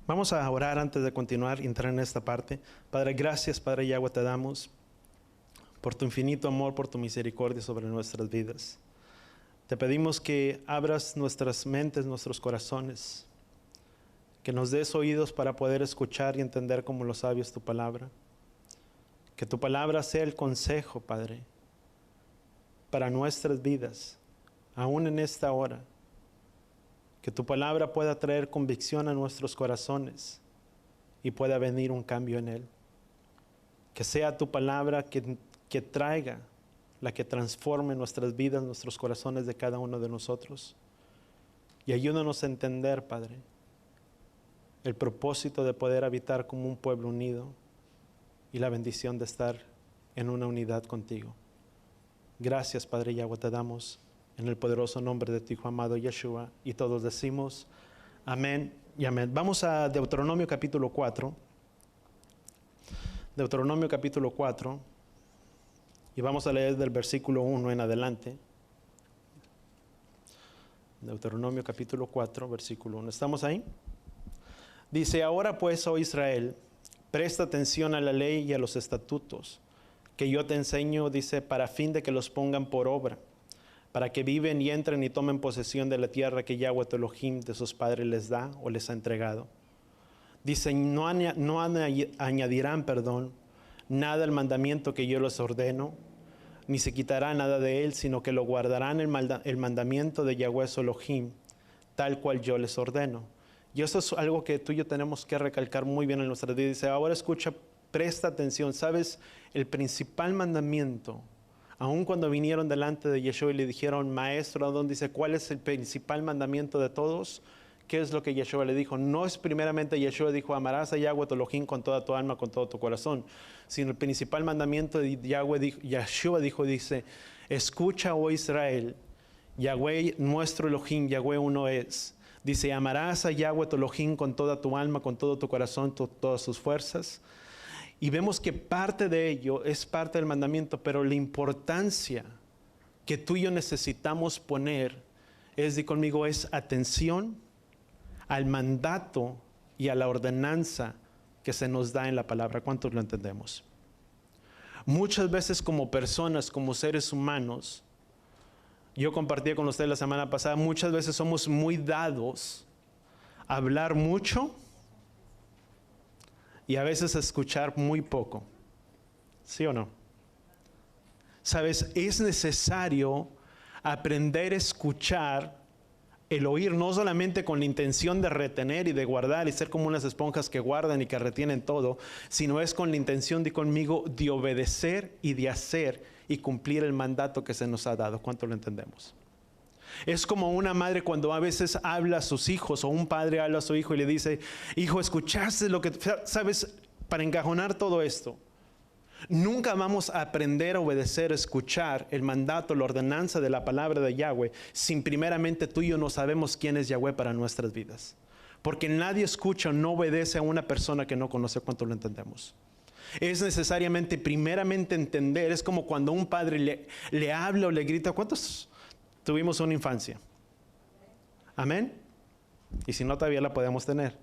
Vamos a orar antes de continuar y entrar en esta parte. Padre, gracias, Padre Yahweh, te damos por tu infinito amor, por tu misericordia sobre nuestras vidas. Te pedimos que abras nuestras mentes, nuestros corazones, que nos des oídos para poder escuchar y entender como los sabios tu palabra. Que tu palabra sea el consejo, Padre, para nuestras vidas, aún en esta hora. Que tu palabra pueda traer convicción a nuestros corazones y pueda venir un cambio en él. Que sea tu palabra que traiga, la que transforme nuestras vidas, nuestros corazones de cada uno de nosotros. Y ayúdanos a entender, Padre, el propósito de poder habitar como un pueblo unido y la bendición de estar en una unidad contigo. Gracias, Padre Yahweh, te damos en el poderoso nombre de tu Hijo amado Yeshua, y todos decimos amén y amén. Vamos a Deuteronomio capítulo 4. Deuteronomio capítulo 4, y vamos a leer del versículo 1 en adelante. Deuteronomio capítulo 4, versículo 1. ¿Estamos ahí? Dice: ahora pues, oh Israel, presta atención a la ley y a los estatutos que yo te enseño, dice, para fin de que los pongan por obra, para que viven y entren y tomen posesión de la tierra que Yahweh tu Elohim de sus padres les da o les ha entregado. Dice: no añadirán, nada al mandamiento que yo les ordeno, ni se quitará nada de él, sino que lo guardarán el mandamiento de Yahweh su Elohim, tal cual yo les ordeno. Y eso es algo que tú y yo tenemos que recalcar muy bien en nuestra vida. Dice: ahora escucha, presta atención. ¿Sabes? El principal mandamiento, aun cuando vinieron delante de Yeshua y le dijeron: maestro, ¿dónde? Dice: ¿cuál es el principal mandamiento de todos? ¿Qué es lo que Yeshua le dijo? No es primeramente Yeshua dijo: amarás a Yahweh tu Elohim con toda tu alma, con todo tu corazón. Sino el principal mandamiento de Yeshua dice: escucha, oh Israel, Yahweh nuestro Elohim, Yahweh uno es. Dice: amarás a Yahweh tu Elohim con toda tu alma, con todo tu corazón, todas tus fuerzas. Y vemos que parte de ello es parte del mandamiento, pero la importancia que tú y yo necesitamos poner es, di conmigo, es atención al mandato y a la ordenanza que se nos da en la palabra. ¿Cuántos lo entendemos? Muchas veces como personas, como seres humanos, yo compartí con ustedes la semana pasada, muchas veces somos muy dados a hablar mucho y a veces a escuchar muy poco. ¿Sí o no? Sabes, es necesario aprender a escuchar, el oír, no solamente con la intención de retener y de guardar y ser como unas esponjas que guardan y que retienen todo, sino es con la intención, di conmigo, de obedecer y de hacer y cumplir el mandato que se nos ha dado. ¿Cuánto lo entendemos? Es como una madre cuando a veces habla a sus hijos, o un padre habla a su hijo y le dice: hijo, ¿escuchaste lo que...? ¿Sabes? Para encajonar todo esto, nunca vamos a aprender a obedecer, a escuchar el mandato, la ordenanza de la palabra de Yahweh, sin primeramente tú y yo no sabemos quién es Yahweh para nuestras vidas. Porque nadie escucha o no obedece a una persona que no conoce. ¿Cuánto lo entendemos? Es necesariamente primeramente entender. Es como cuando un padre le habla o le grita. ¿Cuántos tuvimos una infancia? ¿Amén? Y si no, todavía la podemos tener.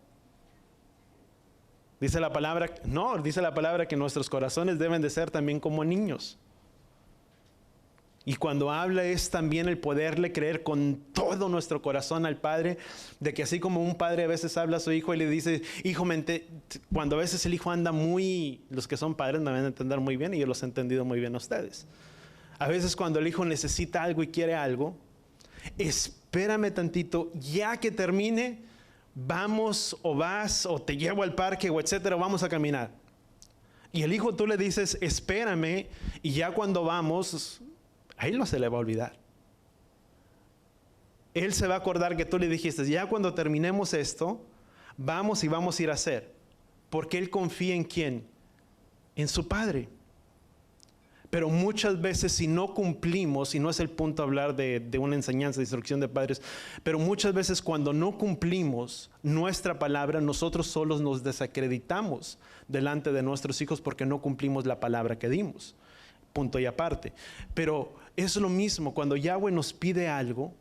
Dice la palabra que nuestros corazones deben de ser también como niños. Y cuando habla es también el poderle creer con todo nuestro corazón al Padre, de que así como un padre a veces habla a su hijo y le dice: hijo, cuando a veces el hijo anda muy, los que son padres me van a entender muy bien y yo los he entendido muy bien a ustedes. A veces cuando el hijo necesita algo y quiere algo, espérame tantito, ya que termine, vamos o vas o te llevo al parque o etcétera, vamos a caminar. Y el hijo tú le dices: espérame, y ya cuando vamos, a él no se le va a olvidar. Él se va a acordar que tú le dijiste: ya cuando terminemos esto, vamos y vamos a ir a hacer. Porque él confía en ¿quién? En su padre. Pero muchas veces si no cumplimos, y no es el punto hablar de una enseñanza de instrucción de padres, pero muchas veces cuando no cumplimos nuestra palabra, nosotros solos nos desacreditamos delante de nuestros hijos porque no cumplimos la palabra que dimos. Punto y aparte. Pero es lo mismo cuando Yahweh nos pide algo,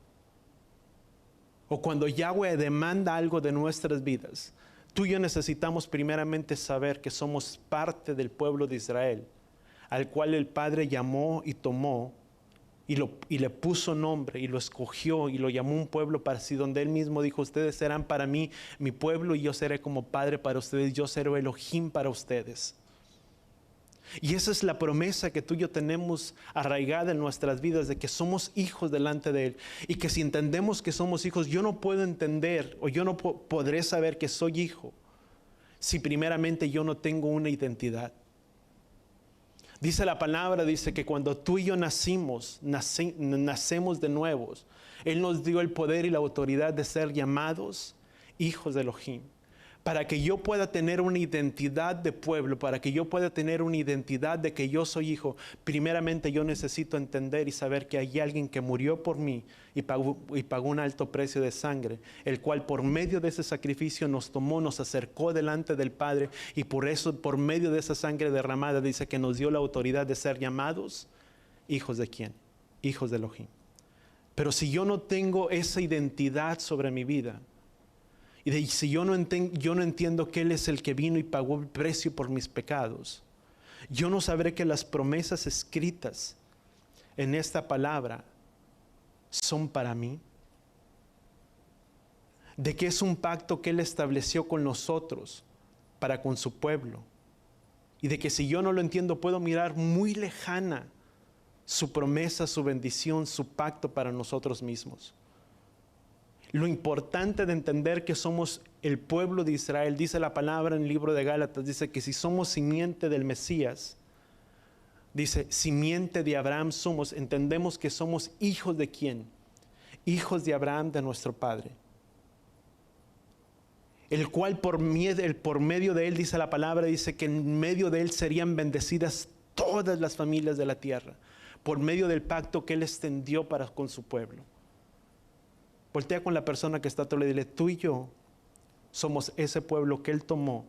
o cuando Yahweh demanda algo de nuestras vidas. Tú y yo necesitamos primeramente saber que somos parte del pueblo de Israel, al cual el Padre llamó y tomó y le puso nombre y lo escogió y lo llamó un pueblo para sí, donde Él mismo dijo: ustedes serán para mí mi pueblo y yo seré como Padre para ustedes, yo seré Elohim para ustedes. Y esa es la promesa que tú y yo tenemos arraigada en nuestras vidas, de que somos hijos delante de Él. Y que si entendemos que somos hijos, yo no puedo entender o yo no podré saber que soy hijo si primeramente yo no tengo una identidad. Dice la palabra, dice que cuando tú y yo nacemos de nuevos, Él nos dio el poder y la autoridad de ser llamados hijos de Elohim. Para que yo pueda tener una identidad de pueblo, para que yo pueda tener una identidad de que yo soy hijo, primeramente yo necesito entender y saber que hay alguien que murió por mí y pagó un alto precio de sangre, el cual por medio de ese sacrificio nos tomó, nos acercó delante del Padre, y por eso, por medio de esa sangre derramada, dice que nos dio la autoridad de ser llamados hijos de ¿quién? Hijos de Elohim. Pero si yo no tengo esa identidad sobre mi vida, y si yo no entiendo que Él es el que vino y pagó el precio por mis pecados, yo no sabré que las promesas escritas en esta palabra son para mí. De que es un pacto que Él estableció con nosotros para con su pueblo. Y de que si yo no lo entiendo, puedo mirar muy lejana su promesa, su bendición, su pacto para nosotros mismos. Lo importante de entender que somos el pueblo de Israel, dice la palabra en el libro de Gálatas, dice que si somos simiente del Mesías, dice simiente de Abraham somos, entendemos que somos hijos de ¿quién? Hijos de Abraham, de nuestro Padre. El cual por medio de Él, dice la palabra, dice que en medio de Él serían bendecidas todas las familias de la tierra, por medio del pacto que Él extendió para con su pueblo. Voltea con la persona que está a tu lado y dile: tú y yo somos ese pueblo que Él tomó,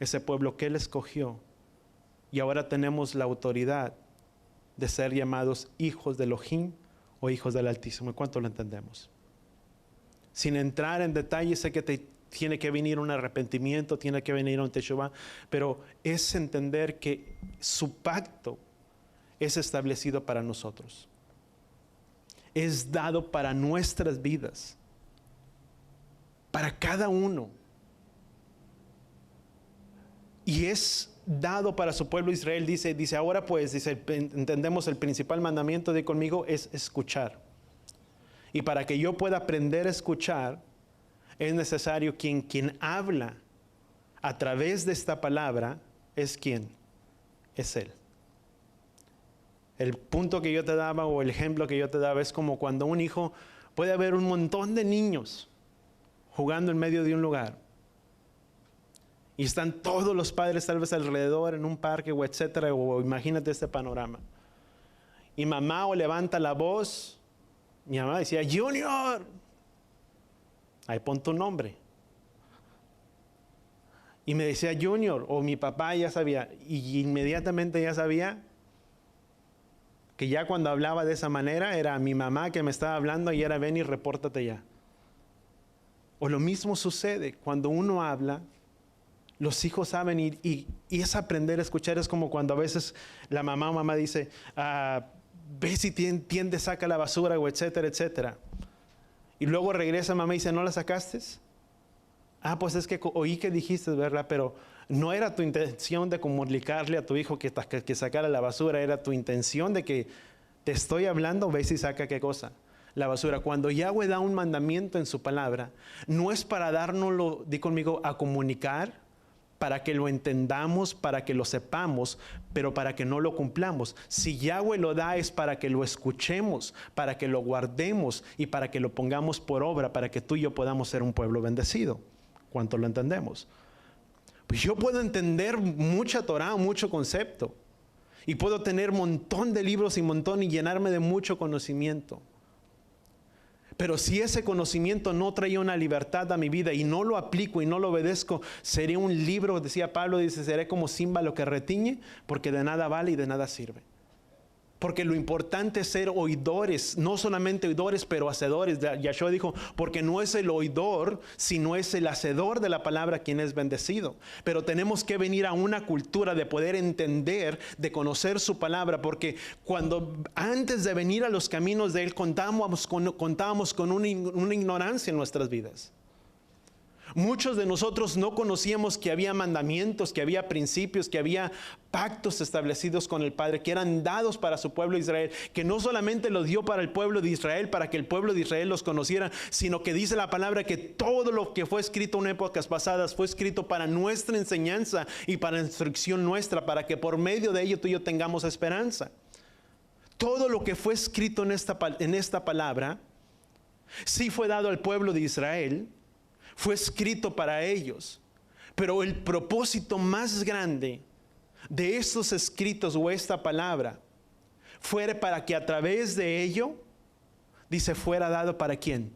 ese pueblo que Él escogió, y ahora tenemos la autoridad de ser llamados hijos de Elohim o hijos del Altísimo. ¿Cuánto lo entendemos? Sin entrar en detalles, sé que tiene que venir un arrepentimiento, tiene que venir un teshuvah, pero es entender que su pacto es establecido para nosotros. Es dado para nuestras vidas, para cada uno. Y es dado para su pueblo Israel. Dice ahora pues, entendemos el principal mandamiento, de conmigo, es escuchar. Y para que yo pueda aprender a escuchar, es necesario quien habla a través de esta palabra, ¿es quién? Es Él. El punto que yo te daba, o el ejemplo que yo te daba, es como cuando un hijo, puede haber un montón de niños jugando en medio de un lugar, y están todos los padres tal vez alrededor en un parque o etcétera, o imagínate este panorama, y mamá o levanta la voz, mi mamá decía: Junior, ahí pon tu nombre, y me decía Junior, o mi papá ya sabía, y inmediatamente ya sabía que ya cuando hablaba de esa manera era mi mamá que me estaba hablando, y era: ven y repórtate ya. O lo mismo sucede cuando uno habla, los hijos saben, y es aprender a escuchar. Es como cuando a veces la mamá dice: ve si tiende, saca la basura, o etcétera, etcétera. Y luego regresa mamá y dice: ¿no la sacaste? Pues es que oí que dijiste, ¿verdad? Pero no era tu intención de comunicarle a tu hijo que sacara la basura, era tu intención de que te estoy hablando, ve si saca qué cosa, la basura. Cuando Yahweh da un mandamiento en su palabra, no es para dárnoslo, di conmigo, a comunicar, para que lo entendamos, para que lo sepamos, pero para que no lo cumplamos. Si Yahweh lo da, es para que lo escuchemos, para que lo guardemos y para que lo pongamos por obra, para que tú y yo podamos ser un pueblo bendecido. ¿Cuánto lo entendemos? Pues yo puedo entender mucha Torah, mucho concepto, y puedo tener un montón de libros y llenarme de mucho conocimiento. Pero si ese conocimiento no trae una libertad a mi vida y no lo aplico y no lo obedezco, seré un libro, decía Pablo, seré como címbalo que retiñe, porque de nada vale y de nada sirve. Porque lo importante es ser oidores, no solamente oidores, pero hacedores. Yahshua dijo, porque no es el oidor, sino es el hacedor de la palabra quien es bendecido. Pero tenemos que venir a una cultura de poder entender, de conocer su palabra, porque antes de venir a los caminos de Él, contábamos con una ignorancia en nuestras vidas. Muchos de nosotros no conocíamos que había mandamientos, que había principios, que había pactos establecidos con el Padre, que eran dados para su pueblo Israel, que no solamente los dio para el pueblo de Israel, para que el pueblo de Israel los conociera, sino que dice la palabra que todo lo que fue escrito en épocas pasadas fue escrito para nuestra enseñanza y para instrucción nuestra, para que por medio de ello tú y yo tengamos esperanza. Todo lo que fue escrito en esta palabra sí fue dado al pueblo de Israel. Fue escrito para ellos, pero el propósito más grande de estos escritos o esta palabra fuera para que a través de ello, dice, fuera dado para ¿quién?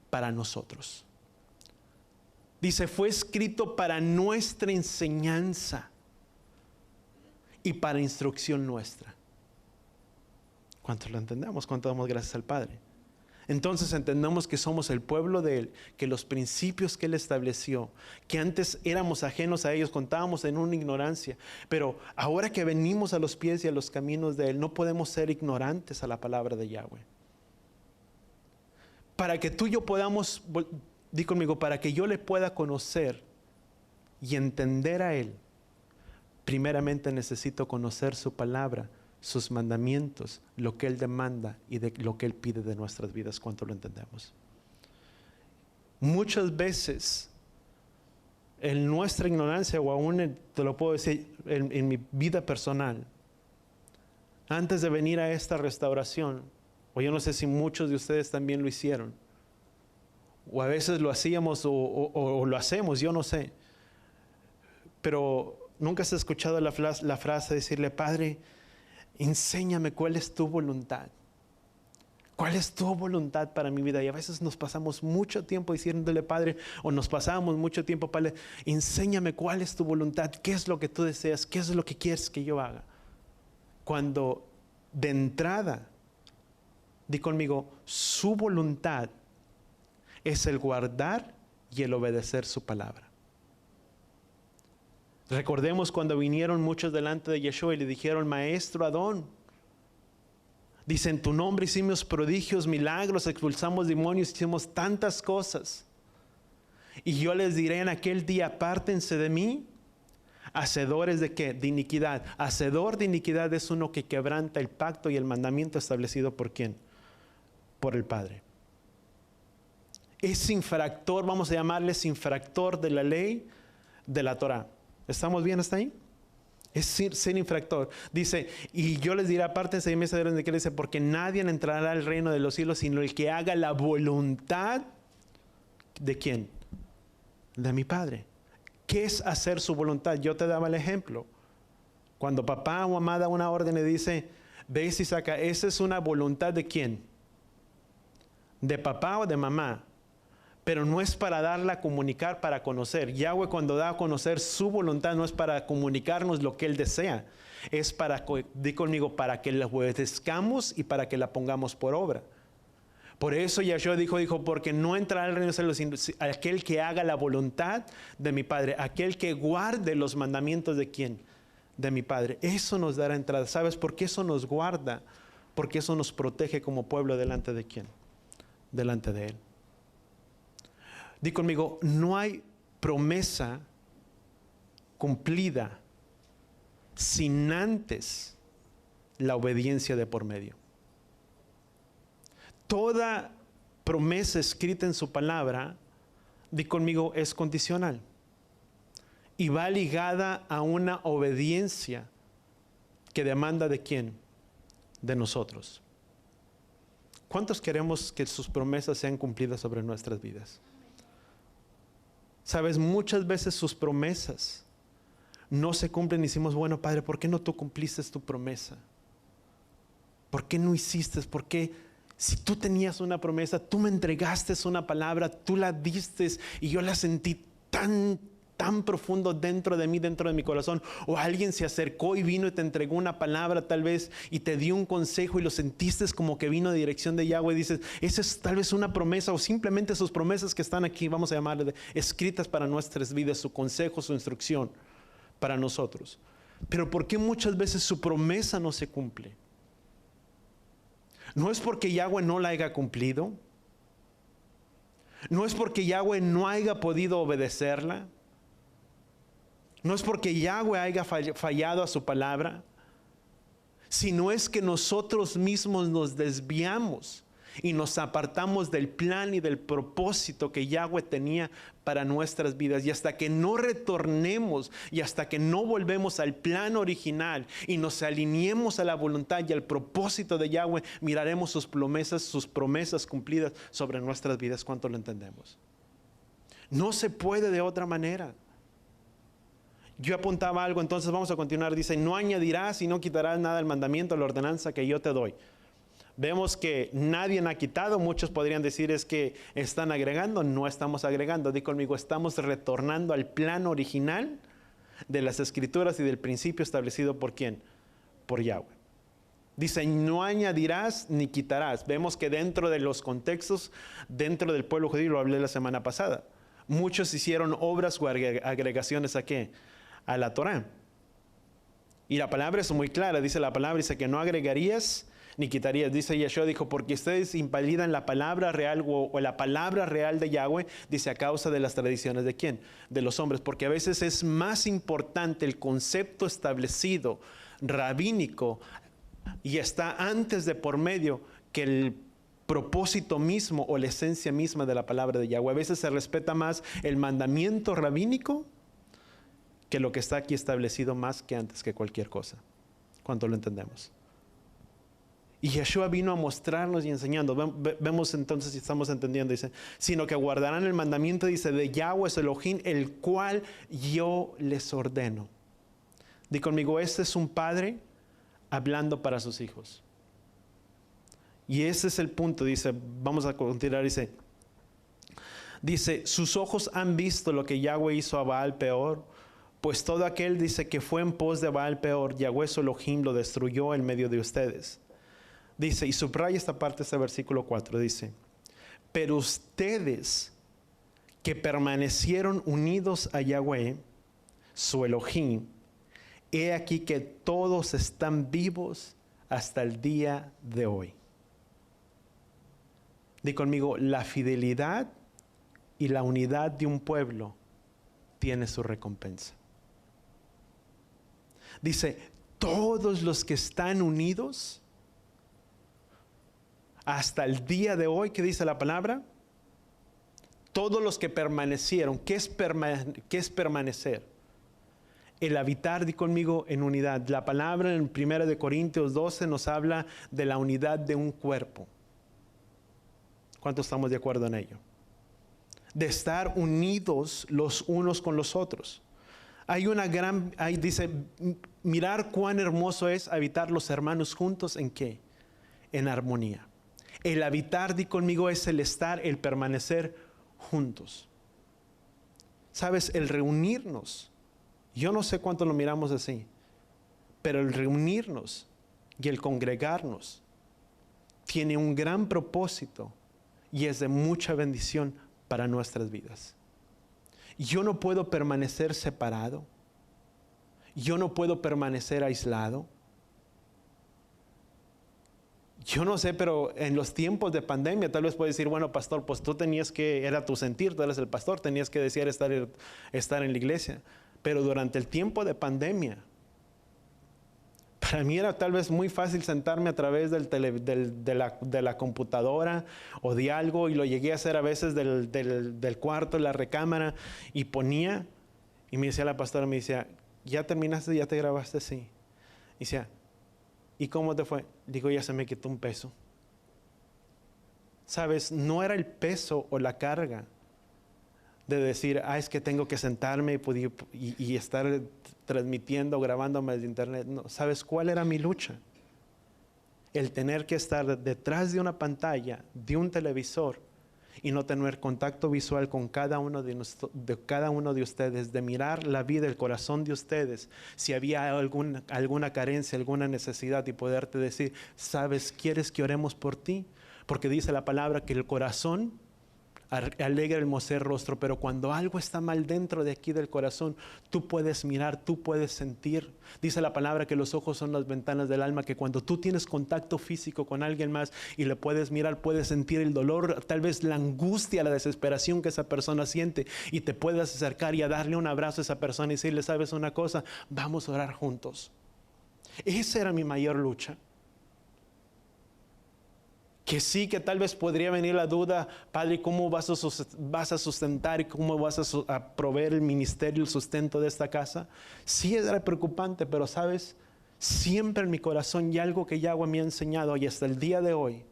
Para nosotros. Dice, fue escrito para nuestra enseñanza y para instrucción nuestra. ¿Cuántos lo entendemos? ¿Cuánto damos gracias al Padre? Entonces entendamos que somos el pueblo de Él, que los principios que Él estableció, que antes éramos ajenos a ellos, contábamos en una ignorancia, pero ahora que venimos a los pies y a los caminos de Él, no podemos ser ignorantes a la palabra de Yahweh. Para que tú y yo podamos, di conmigo, para que yo le pueda conocer y entender a Él, primeramente necesito conocer su palabra, sus mandamientos, lo que Él demanda y de lo que Él pide de nuestras vidas. ¿Cuánto lo entendemos? Muchas veces en nuestra ignorancia, o aún te lo puedo decir en mi vida personal, antes de venir a esta restauración, o yo no sé si muchos de ustedes también lo hicieron, o a veces lo hacíamos o lo hacemos, yo no sé, pero nunca has escuchado la frase decirle, Padre, enséñame cuál es tu voluntad. ¿Cuál es tu voluntad para mi vida? Y a veces nos pasamos mucho tiempo diciéndole, Padre, o nos pasábamos mucho tiempo, Padre, enséñame cuál es tu voluntad, qué es lo que tú deseas, qué es lo que quieres que yo haga. Cuando de entrada, di conmigo, su voluntad es el guardar y el obedecer su palabra. Recordemos cuando vinieron muchos delante de Yeshua y le dijeron, Maestro Adón, dice, en tu nombre hicimos prodigios, milagros, expulsamos demonios, hicimos tantas cosas. Y yo les diré en aquel día, apártense de mí, hacedores de ¿qué? De iniquidad. Hacedor de iniquidad es uno que quebranta el pacto y el mandamiento establecido ¿por quién? Por el Padre. Es infractor, vamos a llamarles infractor de la ley de la Torah. ¿Estamos bien hasta ahí? Es ser infractor. Dice, y yo les diré, apártense de mí, de que dice, porque nadie entrará al reino de los cielos, sino el que haga la voluntad ¿de quién? De mi Padre. ¿Qué es hacer su voluntad? Yo te daba el ejemplo. Cuando papá o mamá da una orden y dice, ve y saca, esa es una voluntad ¿de quién? De papá o de mamá. Pero no es para darla a comunicar, para conocer. Yahweh cuando da a conocer su voluntad no es para comunicarnos lo que Él desea. Es para, di conmigo, para que la obedezcamos y para que la pongamos por obra. Por eso Yahshua dijo, porque no entrará al reino de los cielos sino aquel que haga la voluntad de mi Padre, aquel que guarde los mandamientos de quién, de mi Padre. Eso nos dará entrada. ¿Sabes por qué eso nos guarda? Porque eso nos protege como pueblo delante de quién, delante de Él. Di conmigo, no hay promesa cumplida sin antes la obediencia de por medio. Toda promesa escrita en su palabra, di conmigo, es condicional y va ligada a una obediencia que demanda ¿de quién? De nosotros. ¿Cuántos queremos que sus promesas sean cumplidas sobre nuestras vidas? Sabes, muchas veces sus promesas no se cumplen y decimos, bueno, Padre, ¿por qué no tú cumpliste tu promesa? ¿Por qué no hiciste? ¿Por qué? Si tú tenías una promesa, tú me entregaste una palabra, tú la diste y yo la sentí tan tan profundo dentro de mí, dentro de mi corazón, o alguien se acercó y vino y te entregó una palabra tal vez y te dio un consejo y lo sentiste como que vino de dirección de Yahweh y dices, esa es tal vez una promesa o simplemente sus promesas que están aquí, vamos a llamarle escritas para nuestras vidas, su consejo, su instrucción para nosotros. Pero ¿por qué muchas veces su promesa no se cumple? No es porque Yahweh no la haya cumplido, no es porque Yahweh no haya podido obedecerla, no es porque Yahweh haya fallado a su palabra, sino es que nosotros mismos nos desviamos y nos apartamos del plan y del propósito que Yahweh tenía para nuestras vidas. Y hasta que no retornemos y hasta que no volvemos al plan original y nos alineemos a la voluntad y al propósito de Yahweh, miraremos sus promesas cumplidas sobre nuestras vidas. ¿Cuánto lo entendemos? No se puede de otra manera. Yo apuntaba algo, entonces vamos a continuar. Dice, no añadirás y no quitarás nada al mandamiento, a la ordenanza que yo te doy. Vemos que nadie ha quitado. Muchos podrían decir es que están agregando. No estamos agregando. Di conmigo, estamos retornando al plan original de las Escrituras y del principio establecido ¿por quién? Por Yahweh. Dice, no añadirás ni quitarás. Vemos que dentro de los contextos, dentro del pueblo judío, lo hablé la semana pasada, muchos hicieron obras o agregaciones ¿a qué? A la Torá. Y la palabra es muy clara. Dice la palabra, dice que no agregarías ni quitarías. Dice Yeshua, dijo, porque ustedes invalidan la palabra real o la palabra real de Yahweh, dice, a causa de las tradiciones ¿de quién? De los hombres. Porque a veces es más importante el concepto establecido, rabínico, y está antes de por medio que el propósito mismo o la esencia misma de la palabra de Yahweh. A veces se respeta más el mandamiento rabínico que lo que está aquí establecido más que antes que cualquier cosa. ¿Cuánto lo entendemos? Y Yeshua vino a mostrarnos y enseñando. Vemos entonces si estamos entendiendo. Dice, sino que guardarán el mandamiento, dice, de Yahweh es Elohim, el cual yo les ordeno. Di conmigo, este es un padre hablando para sus hijos. Y ese es el punto. Dice, vamos a continuar. Dice, sus ojos han visto lo que Yahweh hizo a Baal Peor. Pues todo aquel, dice, que fue en pos de Baal Peor, Yahweh su Elohim lo destruyó en medio de ustedes. Dice, y subraya esta parte, este versículo 4, dice, pero ustedes que permanecieron unidos a Yahweh, su Elohim, he aquí que todos están vivos hasta el día de hoy. Di conmigo, la fidelidad y la unidad de un pueblo tiene su recompensa. Dice, todos los que están unidos hasta el día de hoy, ¿qué dice la palabra? Todos los que permanecieron. ¿Qué es permanecer? El habitar, di conmigo, en unidad. La palabra en 1 Corintios 12 nos habla de la unidad de un cuerpo. ¿Cuántos estamos de acuerdo en ello? De estar unidos los unos con los otros. Dice, mirar cuán hermoso es habitar los hermanos juntos, ¿en qué? En armonía. El habitar, di conmigo, es el estar, el permanecer juntos. ¿Sabes? El reunirnos. Yo no sé cuánto lo miramos así, pero el reunirnos y el congregarnos tiene un gran propósito y es de mucha bendición para nuestras vidas. Yo no puedo permanecer separado. Yo no puedo permanecer aislado. Yo no sé, pero en los tiempos de pandemia tal vez puedes decir, bueno, pastor, pues tú tenías que, era tu sentir, tú eres el pastor, tenías que desear estar en la iglesia. Pero durante el tiempo de pandemia, para mí era tal vez muy fácil sentarme a través de la computadora o de algo, y lo llegué a hacer a veces del cuarto, la recámara, y ponía, y me decía la pastora, me decía, ¿ya terminaste? ¿Ya te grabaste? Sí. Y decía, ¿y cómo te fue? Digo, ya se me quitó un peso. ¿Sabes? No era el peso o la carga de decir, es que tengo que sentarme y estar transmitiendo, grabándome de internet. No, ¿sabes cuál era mi lucha? El tener que estar detrás de una pantalla, de un televisor, y no tener contacto visual con cada uno de ustedes, de mirar la vida, el corazón de ustedes, si había alguna carencia, alguna necesidad, y poderte decir, ¿sabes? ¿Quieres que oremos por ti? Porque dice la palabra que el corazón alegra el hermoso rostro, pero cuando algo está mal dentro de aquí del corazón, tú puedes mirar, tú puedes sentir. Dice la palabra que los ojos son las ventanas del alma, que cuando tú tienes contacto físico con alguien más y le puedes mirar, puedes sentir el dolor, tal vez la angustia, la desesperación que esa persona siente, y te puedes acercar y a darle un abrazo a esa persona y decirle, ¿sabes una cosa? Vamos a orar juntos. Esa era mi mayor lucha. Que sí, que tal vez podría venir la duda, Padre, ¿cómo vas a sustentar y cómo vas a proveer el ministerio, el sustento de esta casa? Sí, era preocupante, pero sabes, siempre en mi corazón y algo que Yahweh me ha enseñado y hasta el día de hoy,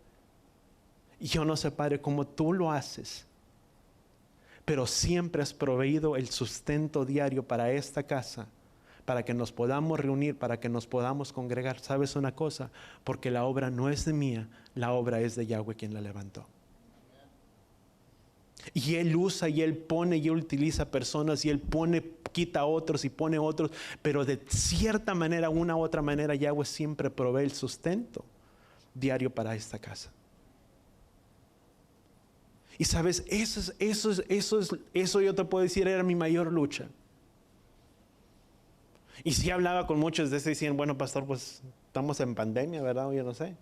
yo no sé, Padre, cómo tú lo haces, pero siempre has proveído el sustento diario para esta casa, para que nos podamos reunir, para que nos podamos congregar. ¿Sabes una cosa? Porque la obra no es de mía, la obra es de Yahweh quien la levantó. Y Él usa y Él pone y Él utiliza personas y Él quita a otros y pone otros, pero de cierta manera, una u otra manera, Yahweh siempre provee el sustento diario para esta casa. Y sabes, eso yo te puedo decir, era mi mayor lucha. Y sí hablaba con muchos de estos y decían, bueno, pastor, pues estamos en pandemia, ¿verdad? Yo no sé.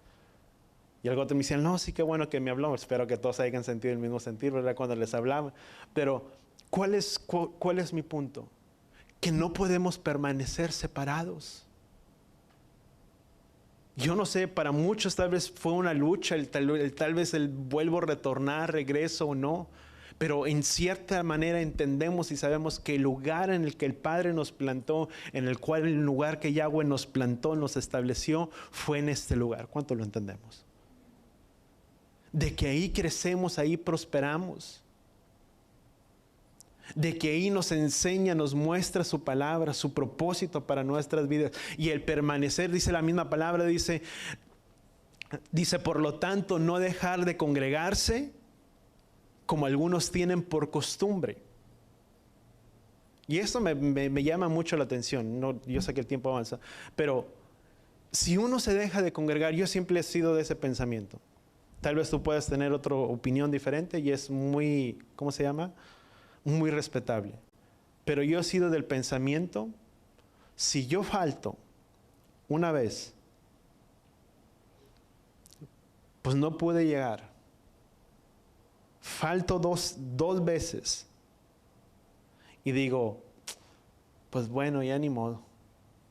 Y algo te me decían, no, sí, qué bueno que me habló. Espero que todos hayan sentido el mismo sentir, ¿verdad? Cuando les hablaba. Pero, ¿cuál es mi punto? Que no podemos permanecer separados. Yo no sé, para muchos tal vez fue una lucha, tal vez el vuelvo a retornar, regreso o no. Pero en cierta manera entendemos y sabemos que el lugar en el que el Padre nos plantó, el lugar que Yahweh nos plantó, nos estableció, fue en este lugar. ¿Cuánto lo entendemos? De que ahí crecemos, ahí prosperamos. De que ahí nos enseña, nos muestra su palabra, su propósito para nuestras vidas. Y el permanecer, dice la misma palabra, dice por lo tanto, no dejar de congregarse, como algunos tienen por costumbre. Y esto me llama mucho la atención. No, yo sé que el tiempo avanza, pero si uno se deja de congregar, yo siempre he sido de ese pensamiento. Tal vez tú puedas tener otra opinión diferente y es muy, ¿cómo se llama? Muy respetable. Pero yo he sido del pensamiento, si yo falto una vez, pues no pude llegar. Falto dos veces y digo, pues bueno, ya ni modo.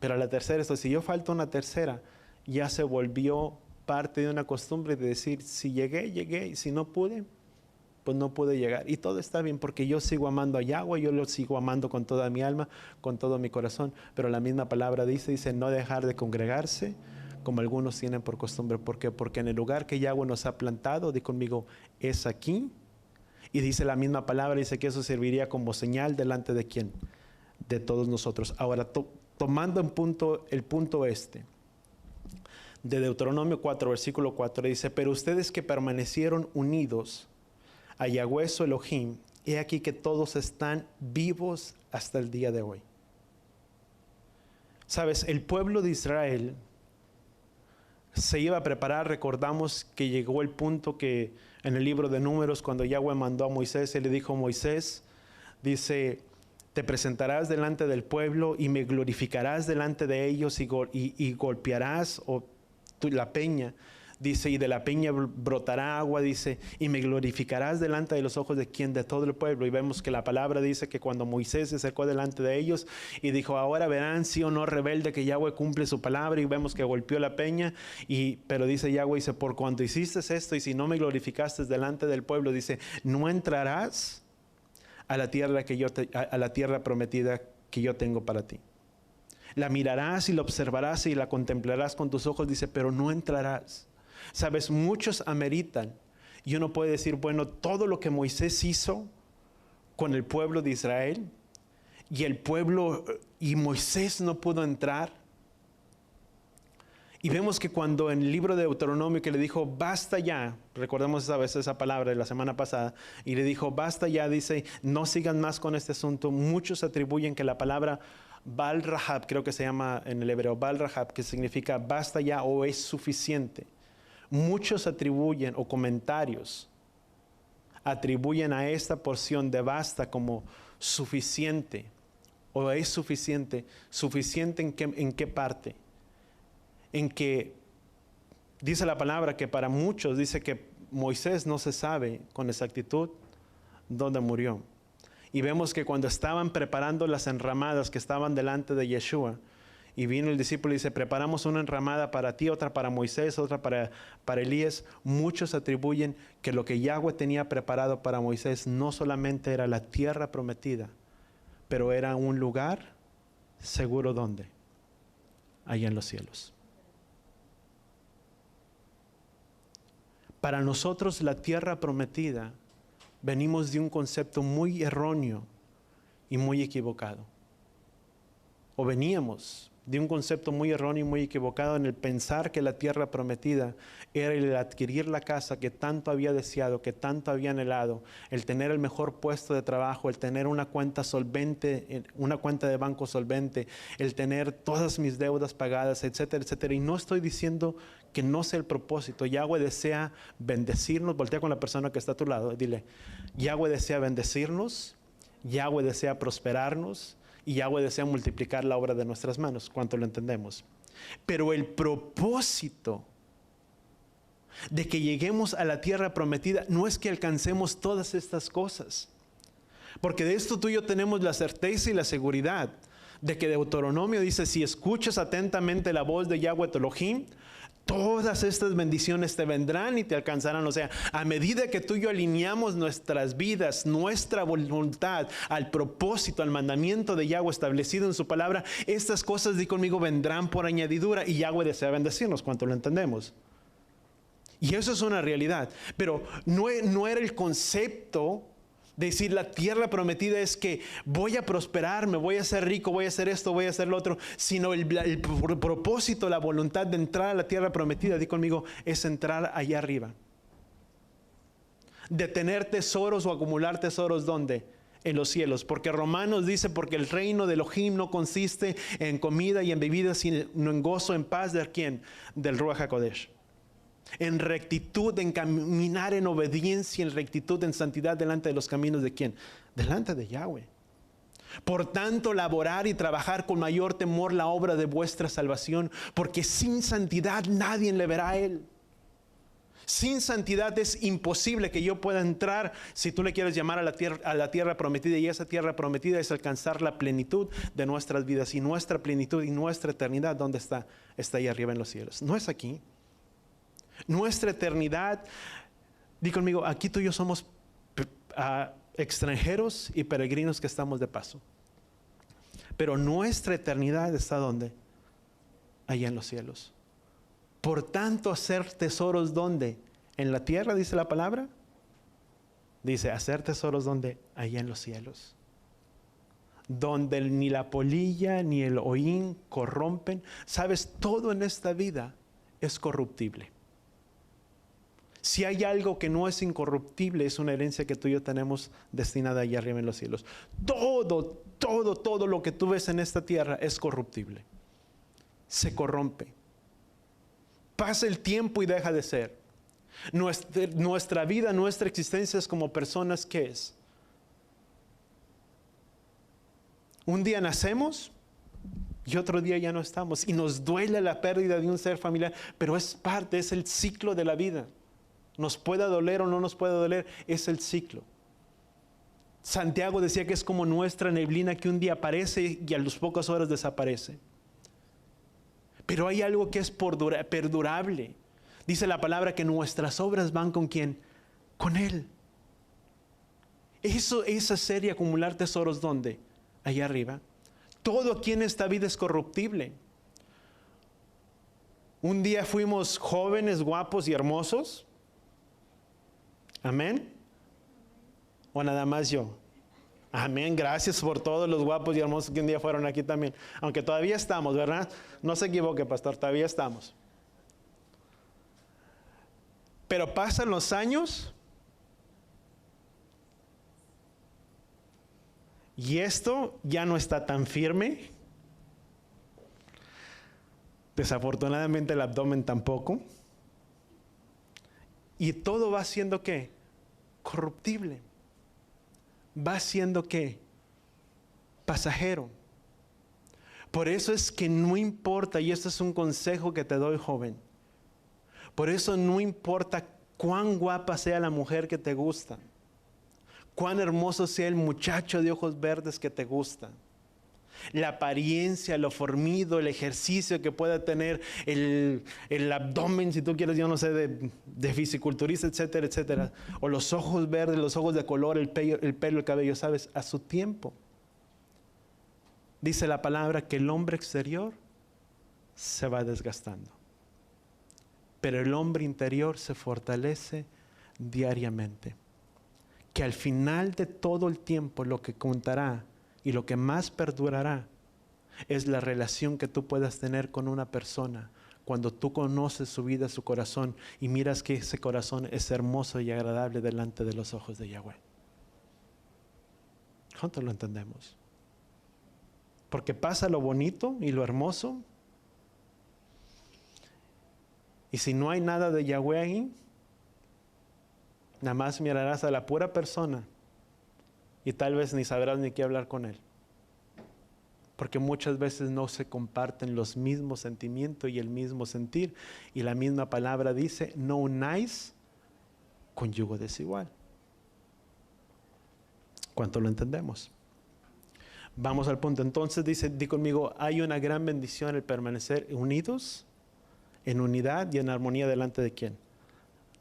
Pero a la tercera, si yo falto una tercera, ya se volvió parte de una costumbre de decir, si llegué, llegué, y si no pude, pues no pude llegar. Y todo está bien porque yo sigo amando a Yahweh, yo lo sigo amando con toda mi alma, con todo mi corazón. Pero la misma palabra dice no dejar de congregarse, como algunos tienen por costumbre. ¿Por qué? Porque en el lugar que Yahweh nos ha plantado, di conmigo, es aquí. Y dice la misma palabra, dice que eso serviría como señal delante de ¿quién? De todos nosotros. Ahora, tomando el punto de Deuteronomio 4, versículo 4, dice, pero ustedes que permanecieron unidos a Yahweh su Elohim, he aquí que todos están vivos hasta el día de hoy. Sabes, el pueblo de Israel se iba a preparar. Recordamos que llegó el punto que en el libro de Números, cuando Yahweh mandó a Moisés, él le dijo a Moisés, dice, te presentarás delante del pueblo y me glorificarás delante de ellos y golpearás la peña. Dice, y de la peña brotará agua, dice, y me glorificarás delante de los ojos de ¿quién? De todo el pueblo. Y vemos que la palabra dice que cuando Moisés se acercó delante de ellos y dijo, ahora verán sí o no rebelde que Yahweh cumple su palabra, y vemos que golpeó la peña, pero dice Yahweh, dice, por cuanto hiciste esto y si no me glorificaste delante del pueblo, dice, no entrarás a la tierra a la tierra prometida que yo tengo para ti. La mirarás y la observarás y la contemplarás con tus ojos, dice, pero no entrarás. Sabes, muchos ameritan, y uno puede decir, bueno, todo lo que Moisés hizo con el pueblo de Israel, y Moisés no pudo entrar, Y vemos que cuando en el libro de Deuteronomio que le dijo, basta ya, recordemos esa palabra de la semana pasada, y le dijo, basta ya, dice, no sigan más con este asunto. Muchos atribuyen que la palabra Baal Rahab, creo que se llama en el hebreo, Baal Rahab, que significa basta ya o es suficiente. Muchos atribuyen, o comentarios, atribuyen a esta porción de basta como suficiente, o es suficiente. ¿Suficiente en qué parte? En que dice la palabra que para muchos dice que Moisés no se sabe con exactitud dónde murió. Y vemos que cuando estaban preparando las enramadas que estaban delante de Yeshua, y vino el discípulo y dice, preparamos una enramada para ti, otra para Moisés, otra para Elías. Muchos atribuyen que lo que Yahweh tenía preparado para Moisés no solamente era la tierra prometida, pero era un lugar seguro. ¿Dónde? Allá en los cielos. Para nosotros la tierra prometida, venimos de un concepto muy erróneo y muy equivocado. O veníamos de un concepto muy erróneo y muy equivocado en el pensar que la tierra prometida era el adquirir la casa que tanto había deseado, que tanto había anhelado, el tener el mejor puesto de trabajo, el tener una cuenta solvente, una cuenta de banco solvente, el tener todas mis deudas pagadas, etcétera, etcétera. Y no estoy diciendo que no sea el propósito. Yahweh desea bendecirnos. Voltea con la persona que está a tu lado y dile, Yahweh desea bendecirnos, Yahweh desea prosperarnos, y Yahweh desea multiplicar la obra de nuestras manos. ¿Cuánto lo entendemos? Pero el propósito de que lleguemos a la tierra prometida no es que alcancemos todas estas cosas. Porque de esto tú y yo tenemos la certeza y la seguridad de que Deuteronomio dice, si escuchas atentamente la voz de Yahweh tu Elohim, todas estas bendiciones te vendrán y te alcanzarán. O sea, a medida que tú y yo alineamos nuestras vidas, nuestra voluntad al propósito, al mandamiento de Yahweh establecido en su palabra, estas cosas, di conmigo, vendrán por añadidura, y Yahweh desea bendecirnos. ¿Cuánto lo entendemos? Y eso es una realidad. Pero no era el concepto de decir la tierra prometida es que voy a prosperar, me voy a hacer rico, voy a hacer esto, voy a hacer lo otro, sino el propósito, la voluntad de entrar a la tierra prometida, di conmigo, es entrar allá arriba. De tener tesoros o acumular tesoros, ¿dónde? En los cielos. Porque Romanos dice, porque el reino de Elohim no consiste en comida y en bebida, sino en gozo, en paz, ¿de quién? Del Ruach HaKodesh. En rectitud, en caminar en obediencia, en rectitud, en santidad delante de los caminos ¿de quién? Delante de Yahweh. Por tanto, laborar y trabajar con mayor temor la obra de vuestra salvación, porque sin santidad nadie le verá a Él. Sin santidad es imposible que yo pueda entrar, si tú le quieres llamar a la tierra prometida, y esa tierra prometida es alcanzar la plenitud de nuestras vidas, y nuestra plenitud y nuestra eternidad, ¿dónde está? Está ahí arriba en los cielos. No es aquí. Nuestra eternidad, di conmigo, aquí tú y yo somos extranjeros y peregrinos que estamos de paso. Pero nuestra eternidad está ¿dónde? Allá en los cielos. Por tanto, hacer tesoros ¿dónde? En la tierra, dice la palabra. Dice, hacer tesoros ¿dónde? Allá en los cielos. Donde ni la polilla ni el hollín corrompen. Sabes, todo en esta vida es corruptible. Si hay algo que no es incorruptible, es una herencia que tú y yo tenemos destinada allá arriba en los cielos. Todo lo que tú ves en esta tierra es corruptible. Se corrompe. Pasa el tiempo y deja de ser. Nuestra vida, nuestra existencia es como personas, ¿qué es? Un día nacemos y otro día ya no estamos. Y nos duele la pérdida de un ser familiar, pero es parte, es el ciclo de la vida. Nos pueda doler o no nos pueda doler, es el ciclo. Santiago decía que es como nuestra neblina que un día aparece y a las pocas horas desaparece. Pero hay algo que es perdurable. Dice la palabra que nuestras obras van ¿con quién? Con Él. Eso es hacer y acumular tesoros ¿dónde? Allá arriba. Todo aquí en esta vida es corruptible. Un día fuimos jóvenes, guapos y hermosos. Amén. ¿O nada más yo? Amén. Gracias por todos los guapos y hermosos que un día fueron aquí también. Aunque todavía estamos, ¿verdad? No se equivoque, pastor, todavía estamos. Pero pasan los años y esto ya no está tan firme. Desafortunadamente el abdomen tampoco. Y todo va siendo ¿qué? Corruptible. Va siendo ¿qué? Pasajero. Por eso es que no importa, y esto es un consejo que te doy, joven. Por eso no importa cuán guapa sea la mujer que te gusta, cuán hermoso sea el muchacho de ojos verdes que te gusta, la apariencia, lo fornido, el ejercicio que pueda tener, el abdomen, si tú quieres, yo no sé, de fisiculturista, etcétera, etcétera. O los ojos verdes, los ojos de color, el pelo, el cabello, ¿sabes? A su tiempo. Dice la palabra que el hombre exterior se va desgastando, pero el hombre interior se fortalece diariamente. Que al final de todo el tiempo lo que contará y lo que más perdurará es la relación que tú puedas tener con una persona cuando tú conoces su vida, su corazón, y miras que ese corazón es hermoso y agradable delante de los ojos de Yahweh. ¿Cuánto lo entendemos? Porque pasa lo bonito y lo hermoso, y si no hay nada de Yahweh ahí, nada más mirarás a la pura persona y tal vez ni sabrás ni qué hablar con él. Porque muchas veces no se comparten los mismos sentimientos y el mismo sentir. Y la misma palabra dice, no unáis con yugo desigual. ¿Cuánto lo entendemos? Vamos al punto. Entonces dice, di conmigo, hay una gran bendición el permanecer unidos, en unidad y en armonía delante de ¿quién?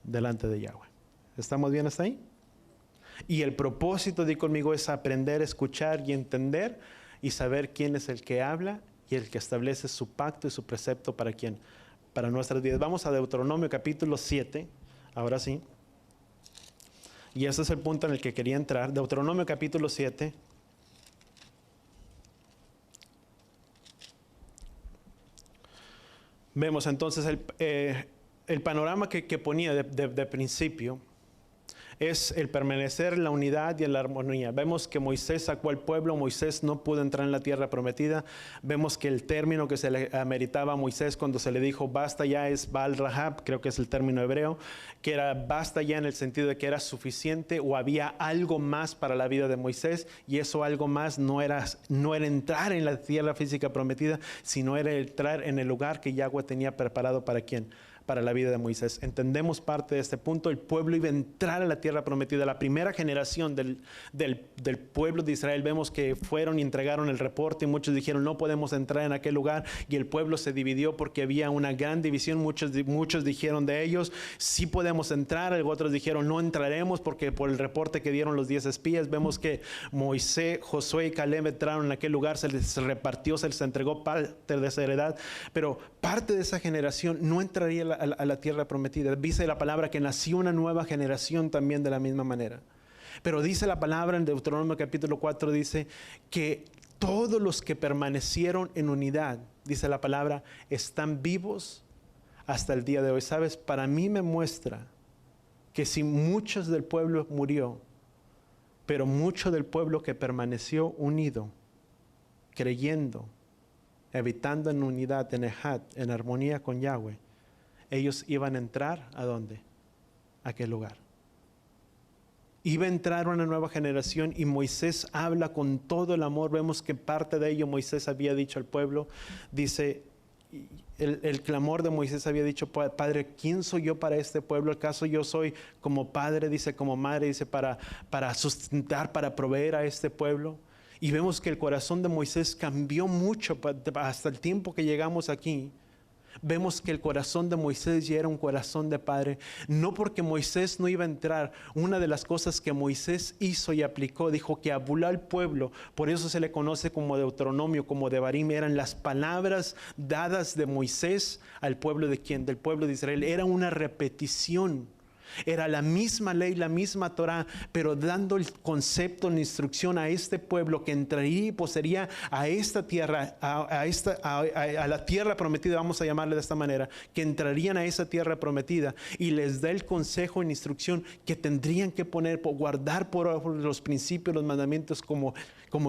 Delante de Yahweh. ¿Estamos bien hasta ahí? Y el propósito, di conmigo, es aprender, escuchar y entender y saber quién es el que habla y el que establece su pacto y su precepto para quién, para nuestras vidas. Vamos a Deuteronomio capítulo 7, ahora sí. Y ese es el punto en el que quería entrar. Deuteronomio capítulo 7. Vemos entonces el panorama que ponía de principio. Es el permanecer en la unidad y en la armonía. Vemos que Moisés sacó al pueblo, Moisés no pudo entrar en la tierra prometida. Vemos que el término que se le ameritaba a Moisés cuando se le dijo basta ya es Baal Rahab, creo que es el término hebreo, que era basta ya en el sentido de que era suficiente o había algo más para la vida de Moisés, y eso algo más no era entrar en la tierra física prometida, sino era entrar en el lugar que Yahweh tenía preparado para ¿quién? Para la vida de Moisés. Entendemos parte de este punto. El pueblo iba a entrar a la tierra prometida. La primera generación del pueblo de Israel, vemos que fueron y entregaron el reporte y muchos dijeron no podemos entrar en aquel lugar, y el pueblo se dividió porque había una gran división. Muchos dijeron de ellos sí podemos entrar, otros dijeron no entraremos porque por el reporte que dieron los 10 espías. Vemos que Moisés, Josué y Caleb entraron en aquel lugar, se les repartió, se les entregó parte de esa heredad, pero parte de esa generación no entraría a la tierra prometida. Dice la palabra que nació una nueva generación también de la misma manera. Pero dice la palabra en Deuteronomio capítulo 4, dice que todos los que permanecieron en unidad, dice la palabra, están vivos hasta el día de hoy. ¿Sabes? Para mí me muestra que si muchos del pueblo murió, pero mucho del pueblo que permaneció unido, creyendo, habitando en unidad, en ejad, en armonía con Yahweh, ellos iban a entrar ¿a dónde? A aquel lugar. Iba a entrar una nueva generación, y Moisés habla con todo el amor. Vemos que parte de ello Moisés había dicho al pueblo, dice, el clamor de Moisés había dicho, Padre, ¿quién soy yo para este pueblo? ¿Acaso yo soy como padre, dice, como madre, dice, para sustentar, para proveer a este pueblo? Y vemos que el corazón de Moisés cambió mucho hasta el tiempo que llegamos aquí. Vemos que el corazón de Moisés ya era un corazón de padre, no porque Moisés no iba a entrar. Una de las cosas que Moisés hizo y aplicó, dijo que habló al pueblo, por eso se le conoce como Deuteronomio, como Devarim, eran las palabras dadas de Moisés al pueblo de ¿quién? Del pueblo de Israel. Era una repetición Era la misma ley, la misma Torah, pero dando el concepto, la instrucción a este pueblo que entraría y poseería a esta tierra, a la tierra prometida, vamos a llamarle de esta manera, que entrarían a esa tierra prometida, y les da el consejo y la instrucción que tendrían que guardar por los principios, los mandamientos como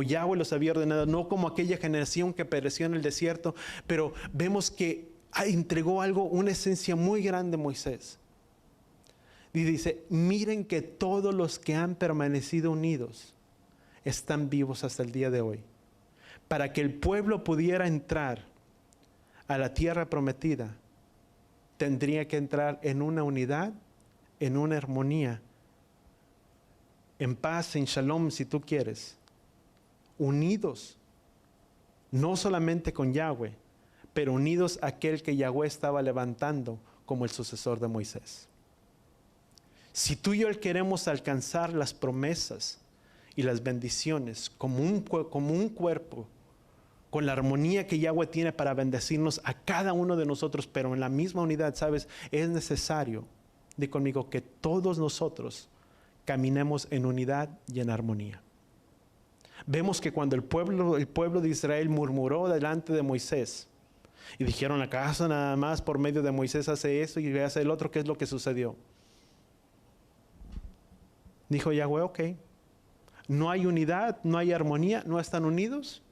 Yahweh los había ordenado, no como aquella generación que pereció en el desierto. Pero vemos que entregó algo, una esencia muy grande a Moisés. Y dice, miren que todos los que han permanecido unidos están vivos hasta el día de hoy. Para que el pueblo pudiera entrar a la tierra prometida, tendría que entrar en una unidad, en una armonía, en paz, en shalom, si tú quieres, unidos, no solamente con Yahweh, pero unidos a aquel que Yahweh estaba levantando como el sucesor de Moisés. Si tú y yo queremos alcanzar las promesas y las bendiciones como un cuerpo, con la armonía que Yahweh tiene para bendecirnos a cada uno de nosotros, pero en la misma unidad, ¿sabes? Es necesario, di conmigo, que todos nosotros caminemos en unidad y en armonía. Vemos que cuando el pueblo de Israel murmuró delante de Moisés y dijeron, ¿acaso nada más por medio de Moisés hace esto y hace el otro? ¿Qué es lo que sucedió? Dijo Yahweh, ok, no hay unidad, no hay armonía, no están unidos.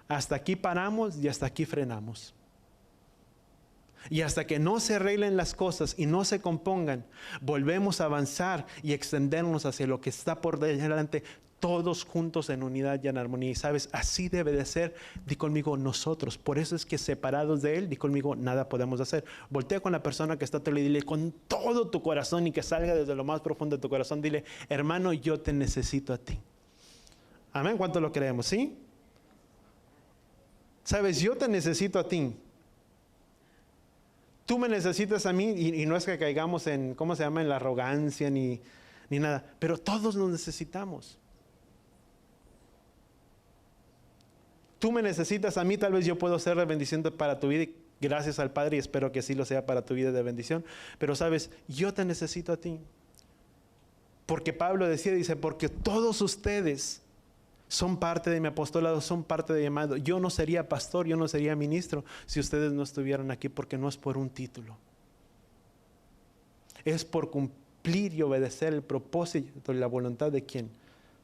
Hasta aquí paramos y hasta aquí frenamos. Y hasta que no se arreglen las cosas y no se compongan, volvemos a avanzar y extendernos hacia lo que está por delante, todos juntos en unidad y en armonía. Y sabes, así debe de ser, di conmigo, nosotros. Por eso es que separados de Él, di conmigo, nada podemos hacer. Voltea con la persona que está a tu lado y dile con todo tu corazón y que salga desde lo más profundo de tu corazón, dile, hermano, yo te necesito a ti. Amén, ¿cuánto lo creemos? ¿Sí? Sabes, yo te necesito a ti. Tú me necesitas a mí, y no es que caigamos en, ¿cómo se llama?, en la arrogancia ni nada, pero todos nos necesitamos. Tú me necesitas a mí, tal vez yo puedo ser de bendición para tu vida, y gracias al Padre, y espero que así lo sea para tu vida de bendición. Pero sabes, yo te necesito a ti. Porque Pablo dice, porque todos ustedes son parte de mi apostolado, son parte de mi llamado. Yo no sería pastor, yo no sería ministro si ustedes no estuvieran aquí, porque no es por un título. Es por cumplir y obedecer el propósito y la voluntad de ¿quién?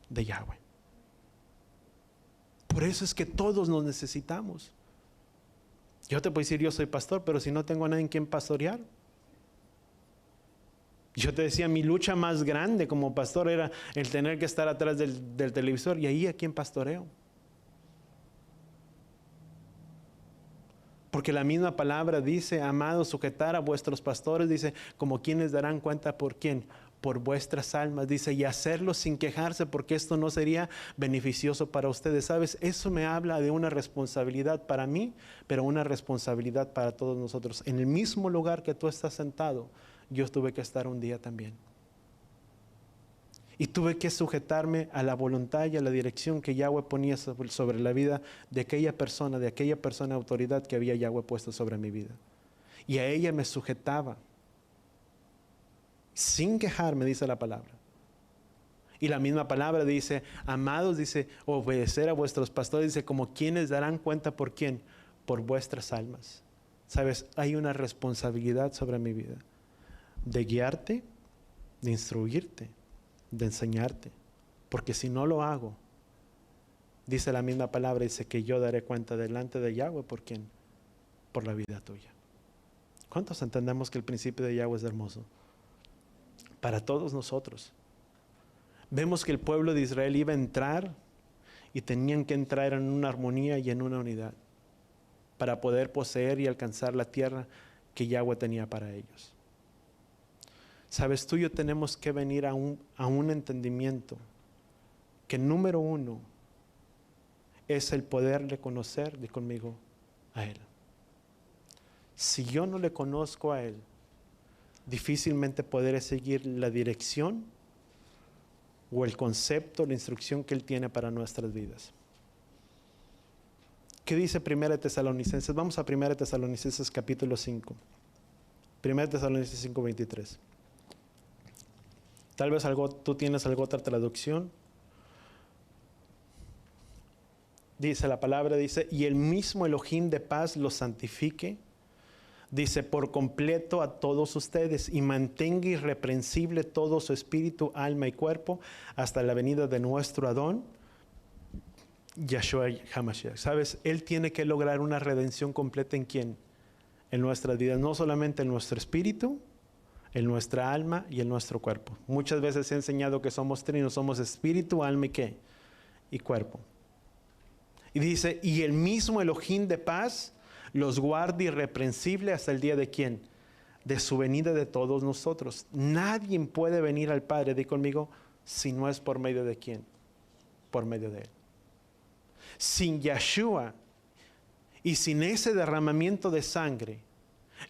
De Yahweh. Por eso es que todos nos necesitamos. Yo te puedo decir, yo soy pastor, pero si no tengo a nadie en quien pastorear. Yo te decía, mi lucha más grande como pastor era el tener que estar atrás del televisor, y ahí a quién pastoreo. Porque la misma palabra dice, amados, sujetar a vuestros pastores, dice, como quienes darán cuenta por quién, por vuestras almas, dice, y hacerlo sin quejarse, porque esto no sería beneficioso para ustedes. ¿Sabes? Eso me habla de una responsabilidad para mí, pero una responsabilidad para todos nosotros. En el mismo lugar que tú estás sentado, yo tuve que estar un día también. Y tuve que sujetarme a la voluntad y a la dirección que Yahweh ponía sobre la vida de aquella persona de autoridad que había Yahweh puesto sobre mi vida. Y a ella me sujetaba. Sin quejarme, dice la palabra. Y la misma palabra dice, amados, dice, obedecer a vuestros pastores, dice, como quienes darán cuenta por quién, por vuestras almas. ¿Sabes? Hay una responsabilidad sobre mi vida. De guiarte, de instruirte, de enseñarte. Porque si no lo hago, dice la misma palabra, dice que yo daré cuenta delante de Yahweh. ¿Por quién? Por la vida tuya. ¿Cuántos entendemos que el principio de Yahweh es hermoso? Para todos nosotros. Vemos que el pueblo de Israel iba a entrar y tenían que entrar en una armonía y en una unidad para poder poseer y alcanzar la tierra que Yahweh tenía para ellos. Sabes, tú y yo tenemos que venir a un entendimiento que número uno es el poder reconocer de conmigo a Él. Si yo no le conozco a Él, difícilmente podré seguir la dirección o el concepto, la instrucción que Él tiene para nuestras vidas. ¿Qué dice 1 Tesalonicenses? Vamos a 1 Tesalonicenses capítulo 5. 1 Tesalonicenses 5:23. Tal vez tú tienes alguna otra traducción. Dice la palabra, dice, y el mismo Elohim de paz los santifique, dice, por completo a todos ustedes, y mantenga irreprensible todo su espíritu, alma y cuerpo, hasta la venida de nuestro Adón, Yahshua HaMashiach. ¿Sabes? Él tiene que lograr una redención completa ¿en quién? En nuestras vidas, no solamente en nuestro espíritu, en nuestra alma y en nuestro cuerpo. Muchas veces he enseñado que somos trinos, somos espíritu, alma y ¿qué? Y cuerpo. Y dice, y el mismo Elohim de paz los guarda irreprensible hasta el día de ¿quién? De su venida de todos nosotros. Nadie puede venir al Padre, di conmigo, si no es por medio de ¿quién? Por medio de Él. Sin Yahshua y sin ese derramamiento de sangre,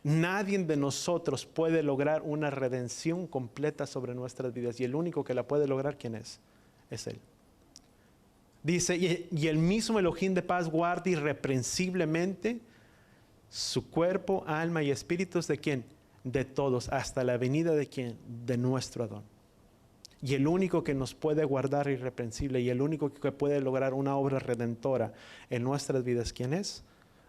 nadie de nosotros puede lograr una redención completa sobre nuestras vidas. Y el único que la puede lograr, ¿quién es? Es Él. Dice, y el mismo Elohim de paz guarda irreprensiblemente su cuerpo, alma y espíritus ¿de quién? De todos, hasta la venida de quién? De nuestro Adón. Y el único que nos puede guardar irreprensible y el único que puede lograr una obra redentora en nuestras vidas, ¿quién es?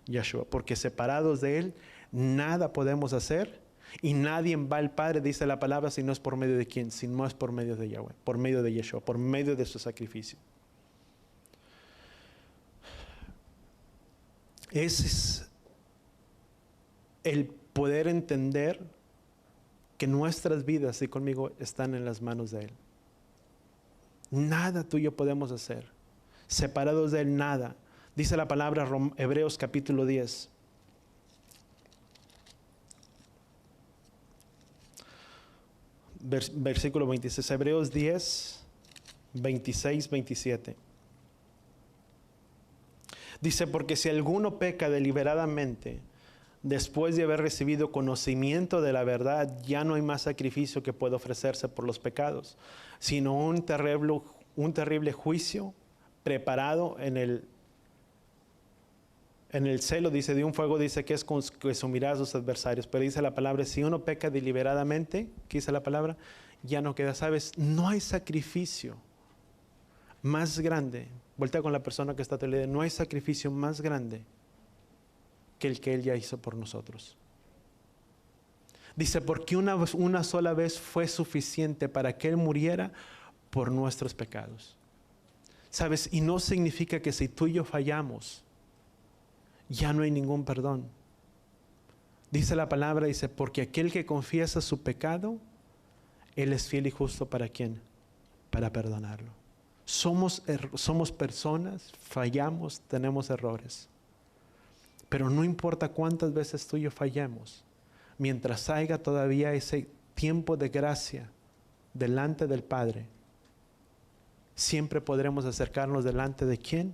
Yahshua. Porque separados de Él, nada podemos hacer y nadie va al Padre, dice la palabra, si no es por medio de quién, si no es por medio de Yahweh, por medio de Yahshua, por medio de su sacrificio. Ese es el poder entender que nuestras vidas, y conmigo, están en las manos de Él. Nada tuyo podemos hacer. Separados de Él, nada. Dice la palabra Hebreos capítulo 10. Versículo 26. Hebreos 10, 26, 27. Dice, porque si alguno peca deliberadamente, después de haber recibido conocimiento de la verdad, ya no hay más sacrificio que pueda ofrecerse por los pecados, sino un terrible juicio preparado en el celo, dice, de un fuego, dice que es consumirá a sus adversarios. Pero dice la palabra, si uno peca deliberadamente, ¿qué dice la palabra? Ya no queda, ¿sabes? No hay sacrificio más grande. Voltea con la persona que está a tu lado. No hay sacrificio más grande que el que Él ya hizo por nosotros. Dice, porque una sola vez fue suficiente para que Él muriera por nuestros pecados. ¿Sabes? Y no significa que si tú y yo fallamos, ya no hay ningún perdón. Dice la palabra, dice, porque aquel que confiesa su pecado, Él es fiel y justo ¿para quién? Para perdonarlo. Somos personas, fallamos, tenemos errores. Pero no importa cuántas veces tú y yo fallemos, mientras haya todavía ese tiempo de gracia delante del Padre, siempre podremos acercarnos delante de ¿quién?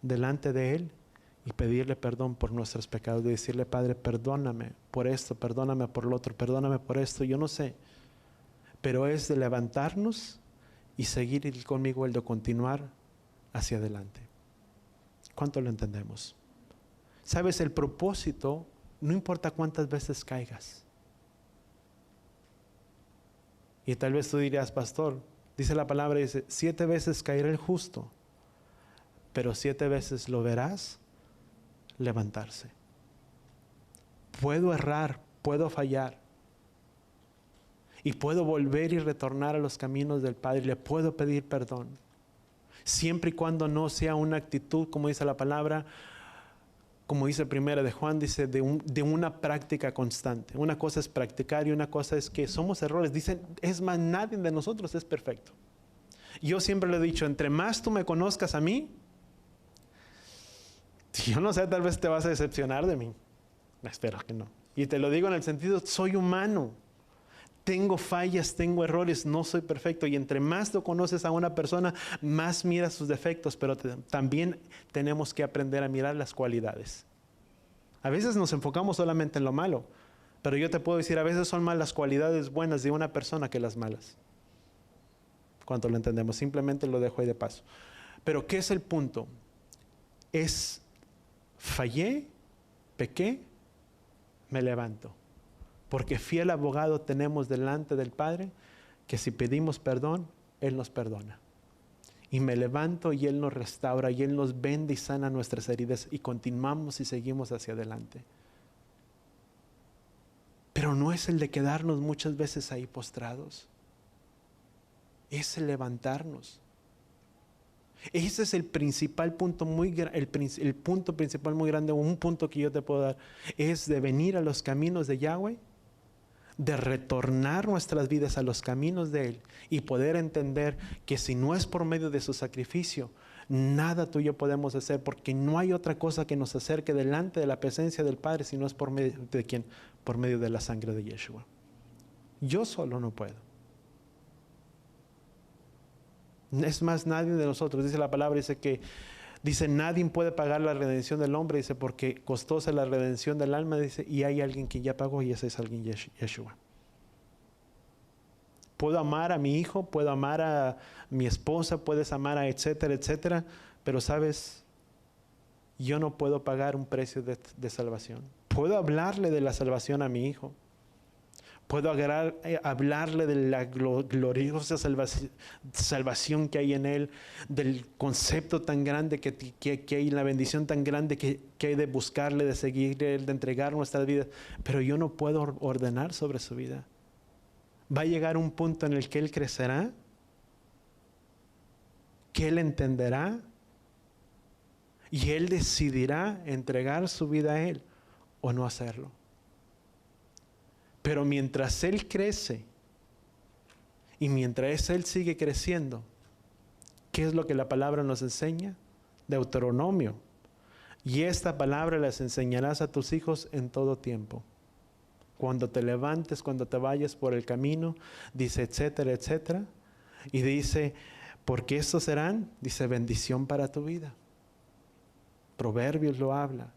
Delante de Él y pedirle perdón por nuestros pecados, y decirle, Padre, perdóname por esto, perdóname por lo otro, perdóname por esto, yo no sé. Pero es de levantarnos y seguir conmigo el de continuar hacia adelante. ¿Cuánto lo entendemos? ¿Sabes? El propósito, no importa cuántas veces caigas. Y tal vez tú dirías, pastor, dice la palabra, dice, 7 veces caerá el justo, pero 7 veces lo verás levantarse. Puedo errar, puedo fallar, y puedo volver y retornar a los caminos del Padre, y le puedo pedir perdón. Siempre y cuando no sea una actitud, como dice la palabra, como dice primera de Juan, dice de una práctica constante. Una cosa es practicar y una cosa es que somos errores. Dicen, es más, nadie de nosotros es perfecto. Yo siempre le he dicho, entre más tú me conozcas a mí, yo no sé, tal vez te vas a decepcionar de mí. Espero que no. Y te lo digo en el sentido, soy humano. Tengo fallas, tengo errores, no soy perfecto. Y entre más tú conoces a una persona, más miras sus defectos, pero también tenemos que aprender a mirar las cualidades. A veces nos enfocamos solamente en lo malo, pero yo te puedo decir, a veces son más las cualidades buenas de una persona que las malas. ¿Cuánto lo entendemos? Simplemente lo dejo ahí de paso. Pero ¿qué es el punto? Es, fallé, pequé, me levanto. Porque fiel abogado tenemos delante del Padre, que si pedimos perdón, Él nos perdona. Y me levanto y Él nos restaura y Él nos vende y sana nuestras heridas y continuamos y seguimos hacia adelante. Pero no es el de quedarnos muchas veces ahí postrados. Es el levantarnos. Ese es el principal punto el punto principal muy grande, un punto que yo te puedo dar, es de venir a los caminos de Yahweh, de retornar nuestras vidas a los caminos de Él y poder entender que si no es por medio de su sacrificio, nada tú y yo podemos hacer, porque no hay otra cosa que nos acerque delante de la presencia del Padre si no es por medio de ¿quién? Por medio de la sangre de Yeshua. Yo solo no puedo. Es más, nadie de nosotros, dice la palabra, dice nadie puede pagar la redención del hombre, dice, porque costosa la redención del alma, dice, y hay alguien que ya pagó y ese es alguien, Yeshua. Puedo amar a mi hijo, puedo amar a mi esposa, puedes amar a etcétera, etcétera, pero sabes, yo no puedo pagar un precio de salvación. Puedo hablarle de la salvación a mi hijo. Puedo hablarle de la gloriosa salvación que hay en Él, del concepto tan grande que hay, la bendición tan grande que hay de buscarle, de seguirle, de entregar nuestras vidas. Pero yo no puedo ordenar sobre su vida. Va a llegar un punto en el que Él crecerá, que Él entenderá y Él decidirá entregar su vida a Él o no hacerlo. Pero mientras Él crece y mientras Él sigue creciendo, ¿qué es lo que la palabra nos enseña? Deuteronomio. Y esta palabra las enseñarás a tus hijos en todo tiempo. Cuando te levantes, cuando te vayas por el camino, dice etcétera, etcétera. Y dice, porque estos serán, dice, bendición para tu vida. Proverbios lo habla.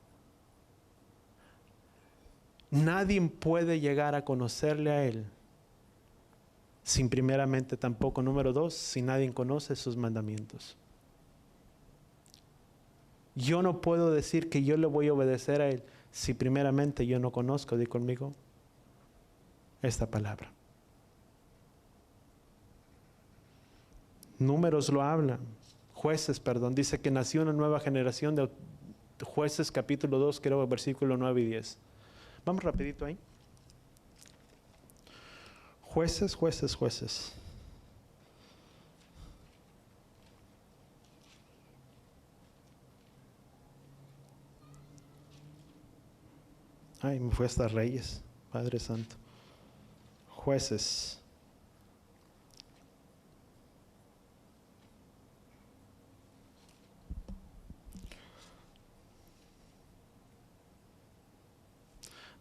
Nadie puede llegar a conocerle a Él sin primeramente tampoco, número 2, si nadie conoce sus mandamientos. Yo no puedo decir que yo le voy a obedecer a Él si primeramente yo no conozco, di conmigo, esta palabra. Números lo habla, Jueces, dice que nació una nueva generación de Jueces, capítulo 2, creo, versículo 9 y 10. Vamos rapidito ahí. Jueces. Ay, me fue hasta Reyes, Padre Santo. Jueces.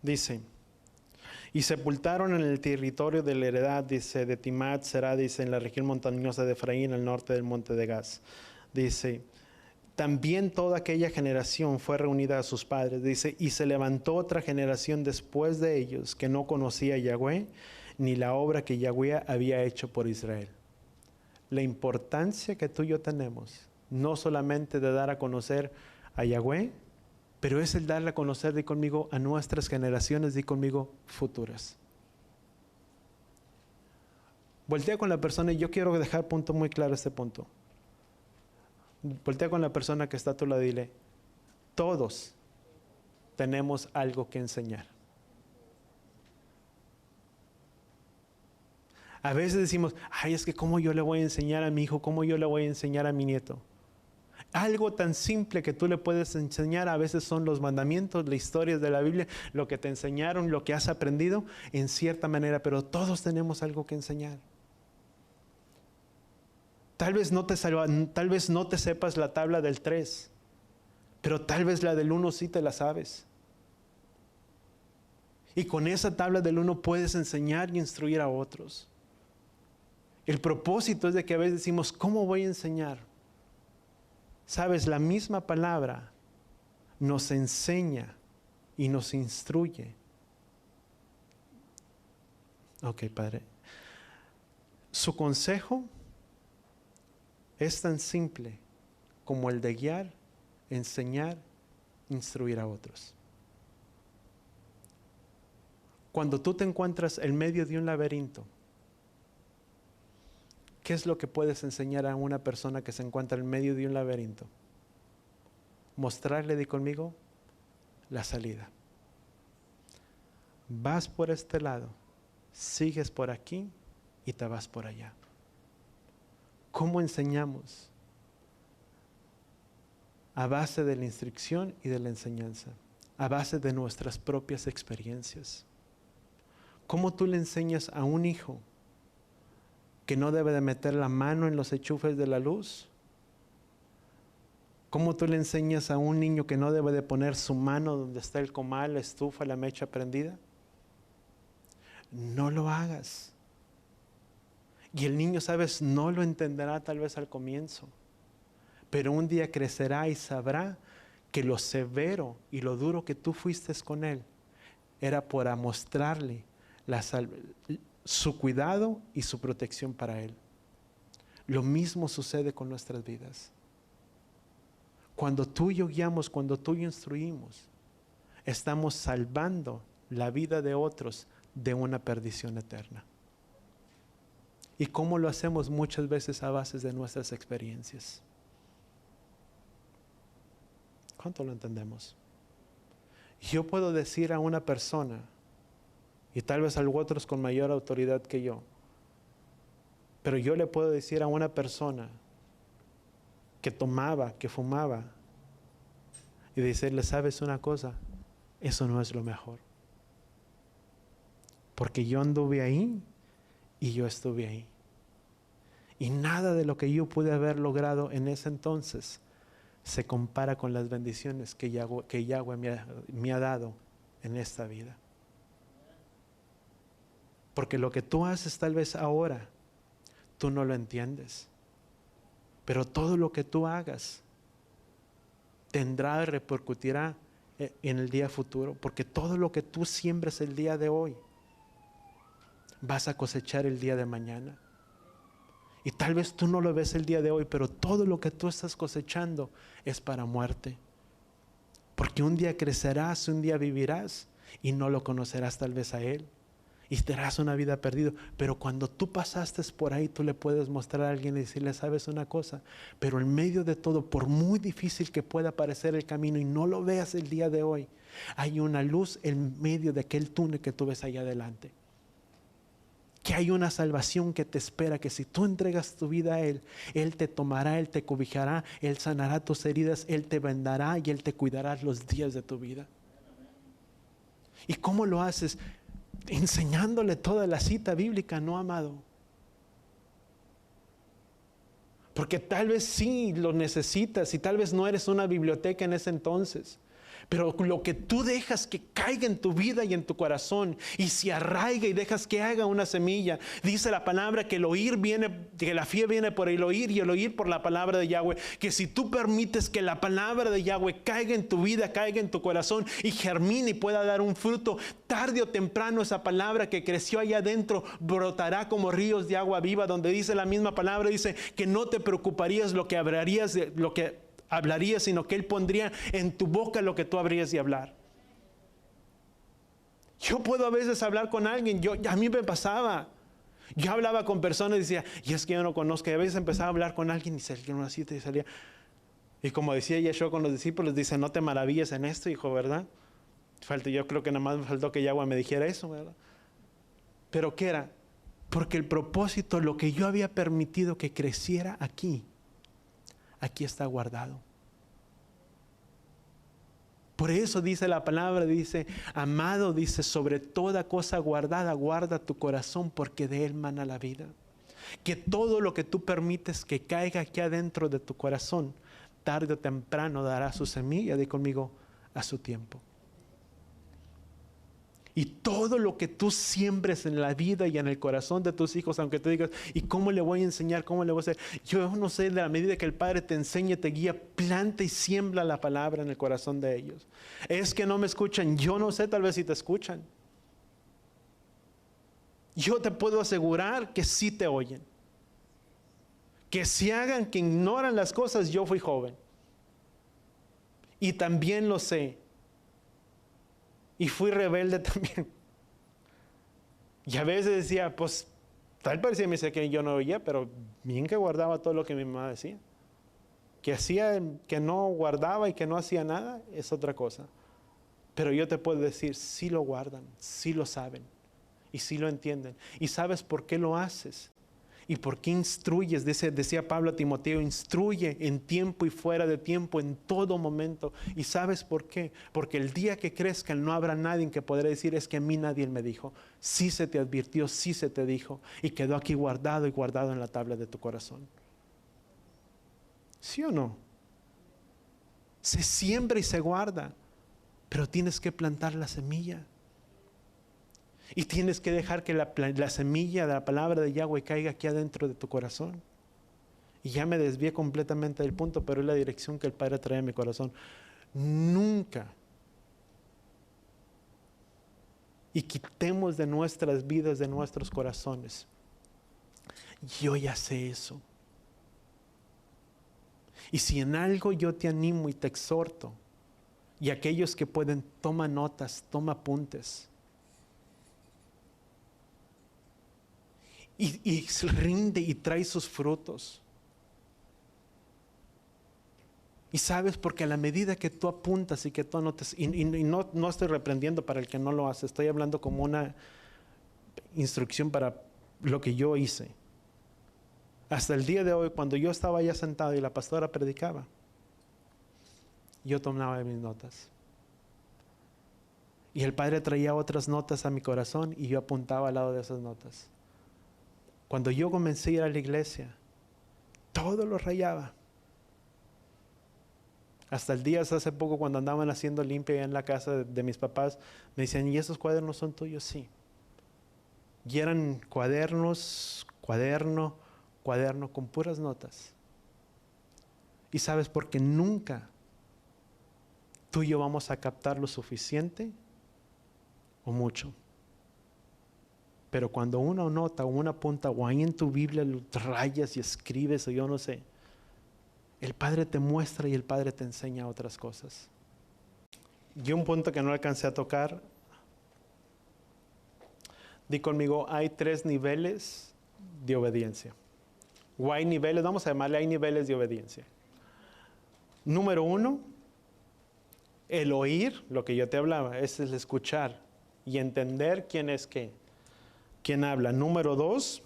Dice, y sepultaron en el territorio de la heredad, dice, de Timat Será, dice, en la región montañosa de Efraín, al norte del monte de Gaz. Dice, también toda aquella generación fue reunida a sus padres, dice, y se levantó otra generación después de ellos que no conocía a Yahweh, ni la obra que Yahweh había hecho por Israel. La importancia que tú y yo tenemos, no solamente de dar a conocer a Yahweh, pero es el darle a conocer, di conmigo, a nuestras generaciones, di conmigo, futuras. Voltea con la persona, y yo quiero dejar punto muy claro este punto. Voltea con la persona que está a tu lado y dile, todos tenemos algo que enseñar. A veces decimos, ay, es que cómo yo le voy a enseñar a mi hijo, cómo yo le voy a enseñar a mi nieto. Algo tan simple que tú le puedes enseñar a veces son los mandamientos, las historias de la Biblia, lo que te enseñaron, lo que has aprendido en cierta manera, pero todos tenemos algo que enseñar. Tal vez no te sepas la tabla del 3, pero tal vez la del 1 sí te la sabes. Y con esa tabla del 1 puedes enseñar y instruir a otros. El propósito es de que a veces decimos, ¿cómo voy a enseñar? Sabes, la misma palabra nos enseña y nos instruye. Ok, Padre. Su consejo es tan simple como el de guiar, enseñar, instruir a otros. Cuando tú te encuentras en medio de un laberinto, ¿Qué es lo que puedes enseñar a una persona que se encuentra en medio de un laberinto? Mostrarle, di conmigo, la salida. Vas por este lado, sigues por aquí y te vas por allá. ¿Cómo enseñamos? A base de la instrucción y de la enseñanza, a base de nuestras propias experiencias. ¿Cómo tú le enseñas a un hijo que no debe de meter la mano en los enchufes de la luz? ¿Cómo tú le enseñas a un niño que no debe de poner su mano donde está el comal, la estufa, la mecha prendida? No lo hagas. Y el niño, sabes, no lo entenderá tal vez al comienzo, pero un día crecerá y sabrá que lo severo y lo duro que tú fuiste con él era para mostrarle su cuidado y su protección para él. Lo mismo sucede con nuestras vidas. Cuando tú y yo guiamos, cuando tú y yo instruimos, estamos salvando la vida de otros de una perdición eterna. ¿Y cómo lo hacemos? Muchas veces a base de nuestras experiencias. ¿Cuánto lo entendemos? Yo puedo decir a una persona, y tal vez a otros con mayor autoridad que yo, pero yo le puedo decir a una persona que tomaba, que fumaba, y decirle, ¿sabes una cosa? Eso no es lo mejor. Porque yo anduve ahí y yo estuve ahí. Y nada de lo que yo pude haber logrado en ese entonces se compara con las bendiciones que Yahweh me ha dado en esta vida. Porque lo que tú haces tal vez ahora, tú no lo entiendes. Pero todo lo que tú hagas tendrá y repercutirá en el día futuro. Porque todo lo que tú siembres el día de hoy, vas a cosechar el día de mañana. Y tal vez tú no lo ves el día de hoy, pero todo lo que tú estás cosechando es para muerte. Porque un día crecerás, un día vivirás y no lo conocerás tal vez a Él. Y tendrás una vida perdida. Pero cuando tú pasaste por ahí, tú le puedes mostrar a alguien y decirle, ¿sabes una cosa? Pero en medio de todo, por muy difícil que pueda parecer el camino y no lo veas el día de hoy, hay una luz en medio de aquel túnel que tú ves allá adelante. Que hay una salvación que te espera, que si tú entregas tu vida a Él, Él te tomará, Él te cobijará, Él sanará tus heridas, Él te vendará y Él te cuidará los días de tu vida. ¿Y cómo lo haces? Enseñándole toda la cita bíblica, ¿no, amado? Porque tal vez sí lo necesitas y tal vez no eres una biblioteca en ese entonces. Pero lo que tú dejas que caiga en tu vida y en tu corazón y se arraiga y dejas que haga una semilla. Dice la palabra que el oír viene, que la fe viene por el oír y el oír por la palabra de Yahweh. Que si tú permites que la palabra de Yahweh caiga en tu vida, caiga en tu corazón y germine y pueda dar un fruto, tarde o temprano esa palabra que creció allá adentro brotará como ríos de agua viva, donde dice la misma palabra, dice que no te preocuparías lo que hablarías, sino que Él pondría en tu boca lo que tú habrías de hablar. Yo puedo a veces hablar con alguien, a mí me pasaba. Yo hablaba con personas y decía, y es que yo no conozco. Y a veces empezaba a hablar con alguien y salía una cita y salía. Y como decía Yeshua con los discípulos, dice, no te maravilles en esto, hijo, ¿verdad? Yo creo que nada más me faltó que Yahweh me dijera eso, ¿verdad? Pero ¿qué era? Porque el propósito, lo que yo había permitido que creciera aquí está guardado. Por eso dice la palabra, dice, amado, dice, sobre toda cosa guardada, guarda tu corazón porque de él mana la vida. Que todo lo que tú permites que caiga aquí adentro de tu corazón, tarde o temprano dará su semilla, di conmigo, a su tiempo. Y todo lo que tú siembres en la vida y en el corazón de tus hijos, aunque tú digas, ¿y cómo le voy a enseñar? ¿Cómo le voy a hacer? Yo no sé, de la medida que el Padre te enseñe, te guía, planta y siembra la palabra en el corazón de ellos. Es que no me escuchan. Yo no sé, tal vez si te escuchan. Yo te puedo asegurar que sí te oyen. Que si hagan, que ignoran las cosas, yo fui joven. Y también lo sé. Y fui rebelde también. Y a veces decía, pues, Tal parecía me decía que yo no oía, pero bien que guardaba todo lo que mi mamá decía. Que hacía, que no guardaba y que no hacía nada, es otra cosa. Pero yo te puedo decir, sí lo guardan, sí lo saben y sí lo entienden. ¿Y sabes por qué lo haces? ¿Y por qué instruyes? Decía Pablo a Timoteo, instruye en tiempo y fuera de tiempo, en todo momento. ¿Y sabes por qué? Porque el día que crezcan no habrá nadie que podrá decir, es que a mí nadie me dijo. Sí se te advirtió, sí se te dijo. Y quedó aquí guardado y guardado en la tabla de tu corazón. ¿Sí o no? Se siembra y se guarda, pero tienes que plantar la semilla. Y tienes que dejar que la semilla de la palabra de Yahweh caiga aquí adentro de tu corazón. Y ya me desvié completamente del punto, pero es la dirección que el Padre trae en mi corazón. Nunca. Y quitemos de nuestras vidas, de nuestros corazones. Yo ya sé eso. Y si en algo yo te animo y te exhorto, y aquellos que pueden, toma notas, toma apuntes. Y rinde y trae sus frutos. Y sabes, porque a la medida que tú apuntas y que tú anotes, y no estoy reprendiendo para el que no lo hace, estoy hablando como una instrucción para lo que yo hice. Hasta el día de hoy, cuando yo estaba allá sentado y la pastora predicaba, yo tomaba mis notas. Y el Padre traía otras notas a mi corazón y yo apuntaba al lado de esas notas. Cuando yo comencé a ir a la iglesia, todo lo rayaba. Hasta el día hace poco, cuando andaban haciendo limpia en la casa de mis papás, me decían, ¿y esos cuadernos son tuyos? Sí. Y eran cuadernos, cuaderno con puras notas. Y sabes, porque nunca tú y yo vamos a captar lo suficiente o mucho. Pero cuando uno nota o una apunta o ahí en tu Biblia lo rayas y escribes o yo no sé, el Padre te muestra y el Padre te enseña otras cosas. Y un punto que no alcancé a tocar, di conmigo, hay 3 niveles de obediencia. O hay niveles, vamos a llamarle, hay niveles de obediencia. Número 1, el oír, lo que yo te hablaba, es el escuchar y entender quién es qué, quién habla. Número 2,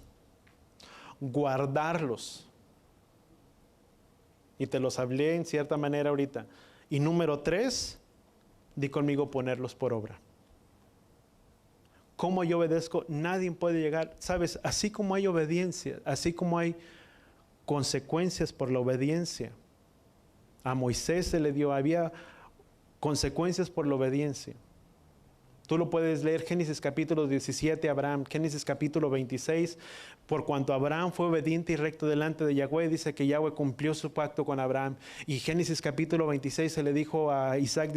guardarlos. Y te los hablé en cierta manera ahorita. Y número 3, di conmigo, ponerlos por obra. ¿Cómo yo obedezco? Nadie puede llegar, sabes, así como hay obediencia, así como hay consecuencias por la obediencia. A Moisés se le dio, había consecuencias por la obediencia. Tú lo puedes leer, Génesis capítulo 17, Abraham, Génesis capítulo 26, por cuanto Abraham fue obediente y recto delante de Yahweh, dice que Yahweh cumplió su pacto con Abraham. Y Génesis capítulo 26 se le dijo a Isaac,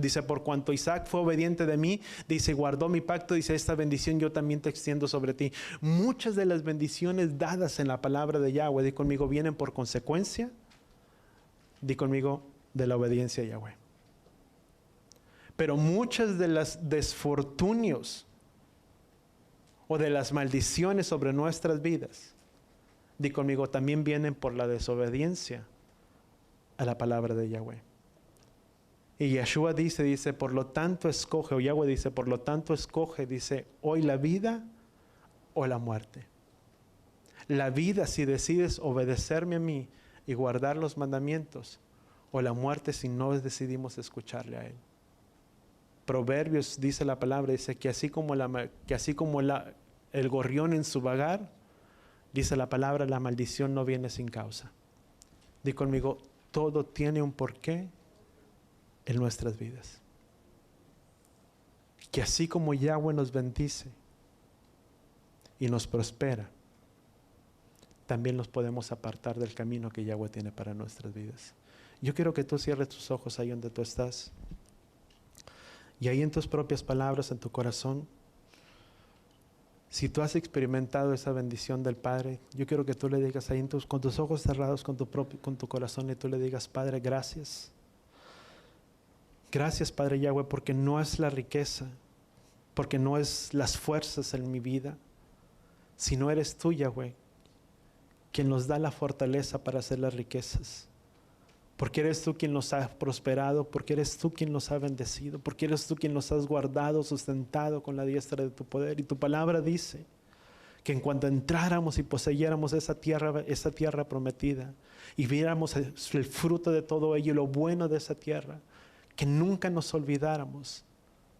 dice, por cuanto Isaac fue obediente de mí, dice, guardó mi pacto, dice, esta bendición yo también te extiendo sobre ti. Muchas de las bendiciones dadas en la palabra de Yahweh, di conmigo, vienen por consecuencia, di conmigo, de la obediencia a Yahweh. Pero muchas de las desfortunios o de las maldiciones sobre nuestras vidas, di conmigo, también vienen por la desobediencia a la palabra de Yahweh. Y Yeshua dice, por lo tanto escoge, o Yahweh dice, por lo tanto escoge, dice, hoy la vida o la muerte. La vida si decides obedecerme a mí y guardar los mandamientos, o la muerte si no decidimos escucharle a Él. Proverbios dice la palabra, dice que así como el gorrión en su vagar, dice la palabra, la maldición no viene sin causa. Di conmigo, todo tiene un porqué en nuestras vidas. Que así como Yahweh nos bendice y nos prospera, también nos podemos apartar del camino que Yahweh tiene para nuestras vidas. Yo quiero que tú cierres tus ojos ahí donde tú estás. Y ahí en tus propias palabras, en tu corazón, si tú has experimentado esa bendición del Padre, yo quiero que tú le digas ahí con tus ojos cerrados, con tu corazón, y tú le digas, Padre, gracias. Gracias, Padre Yahweh, porque no es la riqueza, porque no es las fuerzas en mi vida, Si no eres tú, Yahweh, quien nos da la fortaleza para hacer las riquezas. Porque eres tú quien nos ha prosperado, porque eres tú quien nos ha bendecido, porque eres tú quien nos has guardado, sustentado con la diestra de tu poder. Y tu palabra dice que en cuanto entráramos y poseyéramos esa tierra prometida y viéramos el fruto de todo ello y lo bueno de esa tierra, que nunca nos olvidáramos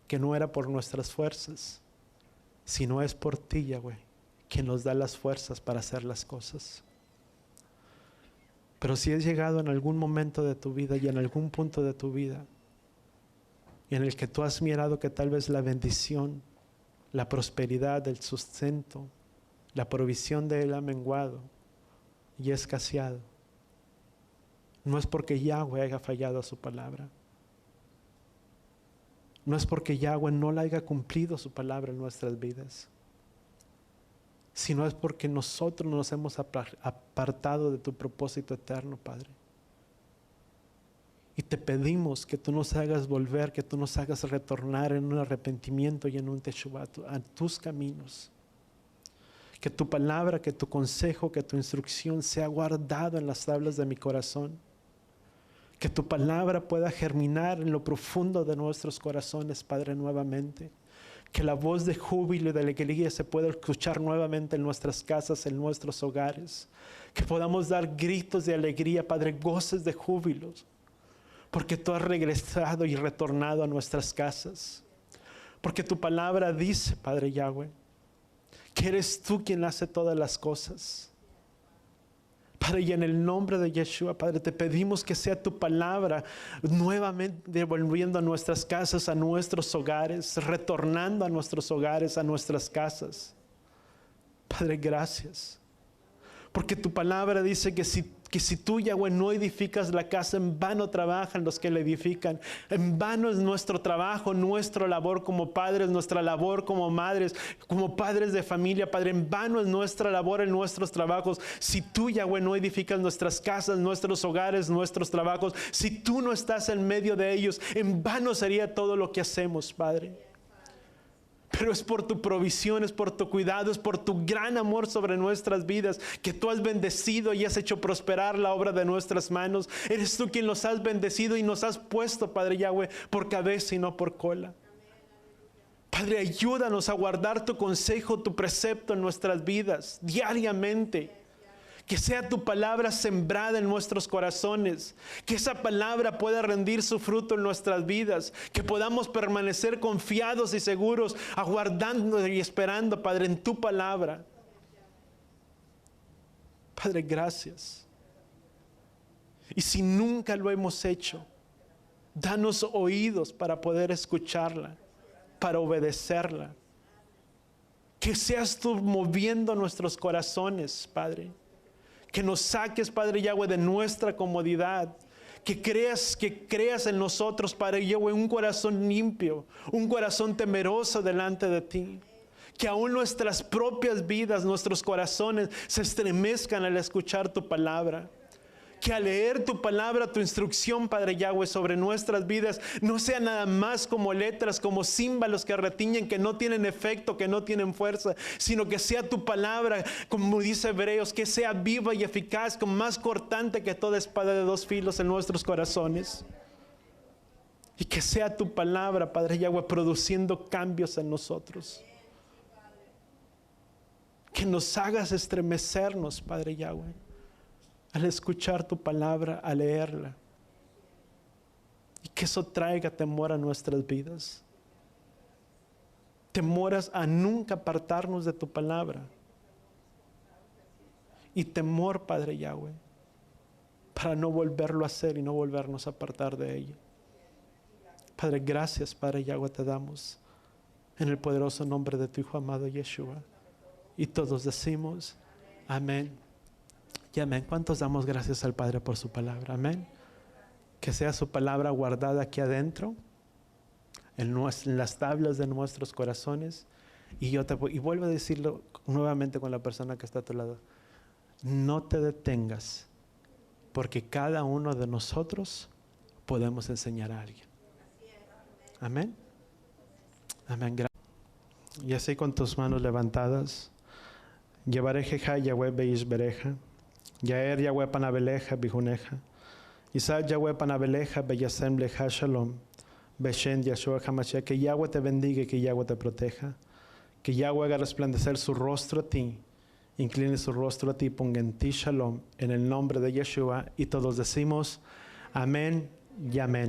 que no era por nuestras fuerzas, sino es por ti, Yahweh, quien nos da las fuerzas para hacer las cosas. Pero si has llegado en algún momento de tu vida y en algún punto de tu vida y en el que tú has mirado que tal vez la bendición, la prosperidad, el sustento, la provisión de Él ha menguado y escaseado, no es porque Yahweh haya fallado a su palabra. No es porque Yahweh no la haya cumplido su palabra en nuestras vidas, sino es porque nosotros nos hemos apartado de tu propósito eterno, Padre. Y te pedimos que tú nos hagas volver, que tú nos hagas retornar en un arrepentimiento y en un teshuvah a tus caminos. Que tu palabra, que tu consejo, que tu instrucción sea guardado en las tablas de mi corazón. Que tu palabra pueda germinar en lo profundo de nuestros corazones, Padre, nuevamente. Que la voz de júbilo y de alegría se pueda escuchar nuevamente en nuestras casas, en nuestros hogares. Que podamos dar gritos de alegría, Padre, goces de júbilo. Porque tú has regresado y retornado a nuestras casas. Porque tu palabra dice, Padre Yahweh, que eres tú quien hace todas las cosas. Padre, y en el nombre de Yeshua, Padre, te pedimos que sea tu palabra nuevamente volviendo a nuestras casas, a nuestros hogares, retornando a nuestros hogares, a nuestras casas. Padre, gracias. Porque tu palabra dice que si tú, Yahweh, no edificas la casa, en vano trabajan los que la edifican. En vano es nuestro trabajo, nuestra labor como padres, nuestra labor como madres, como padres de familia. Padre, en vano es nuestra labor en nuestros trabajos. Si tú, Yahweh, no edificas nuestras casas, nuestros hogares, nuestros trabajos, si tú no estás en medio de ellos, en vano sería todo lo que hacemos, Padre. Pero es por tu provisión, es por tu cuidado, es por tu gran amor sobre nuestras vidas que tú has bendecido y has hecho prosperar la obra de nuestras manos. Eres tú quien los has bendecido y nos has puesto, Padre Yahweh, por cabeza y no por cola. Padre, ayúdanos a guardar tu consejo, tu precepto en nuestras vidas diariamente. Que sea tu palabra sembrada en nuestros corazones. Que esa palabra pueda rendir su fruto en nuestras vidas. Que podamos permanecer confiados y seguros, aguardando y esperando, Padre, en tu palabra. Padre, gracias. Y si nunca lo hemos hecho, danos oídos para poder escucharla, para obedecerla. Que seas tú moviendo nuestros corazones, Padre. Que nos saques, Padre Yahweh, de nuestra comodidad. Que creas en nosotros, Padre Yahweh, un corazón limpio, un corazón temeroso delante de ti. Que aún nuestras propias vidas, nuestros corazones se estremezcan al escuchar tu palabra. Que al leer tu palabra, tu instrucción, Padre Yahweh, sobre nuestras vidas, no sea nada más como letras, como símbolos que retiñen, que no tienen efecto, que no tienen fuerza, sino que sea tu palabra, como dice Hebreos, que sea viva y eficaz, como más cortante que toda espada de dos filos en nuestros corazones. Y que sea tu palabra, Padre Yahweh, produciendo cambios en nosotros. Que nos hagas estremecernos, Padre Yahweh, al escuchar tu palabra, al leerla. Y que eso traiga temor a nuestras vidas. Temoras a nunca apartarnos de tu palabra. Y temor, Padre Yahweh, para no volverlo a hacer y no volvernos a apartar de ella. Padre, gracias, Padre Yahweh, te damos en el poderoso nombre de tu Hijo amado Yeshua. Y todos decimos, amén. Y amén. ¿Cuántos damos gracias al Padre por su palabra? Amén. Que sea su palabra guardada aquí adentro, en las tablas de nuestros corazones. Y vuelvo a decirlo nuevamente con la persona que está a tu lado. No te detengas, porque cada uno de nosotros podemos enseñar a alguien. Amén. Amén. Y así con tus manos levantadas, Yevarejeja Yahweh Beishbereja. Yaer Yahweh Panabeleja Bijuneja. Isaac Yahweh Panabeleja Beyasem Leja Shalom. Beshen Yahshua HaMashiach. Que Yahweh te bendiga y que Yahweh te proteja. Que Yahweh haga resplandecer su rostro a ti. Incline su rostro a ti, ponga en ti Shalom. En el nombre de Yeshua. Y todos decimos amén y amén.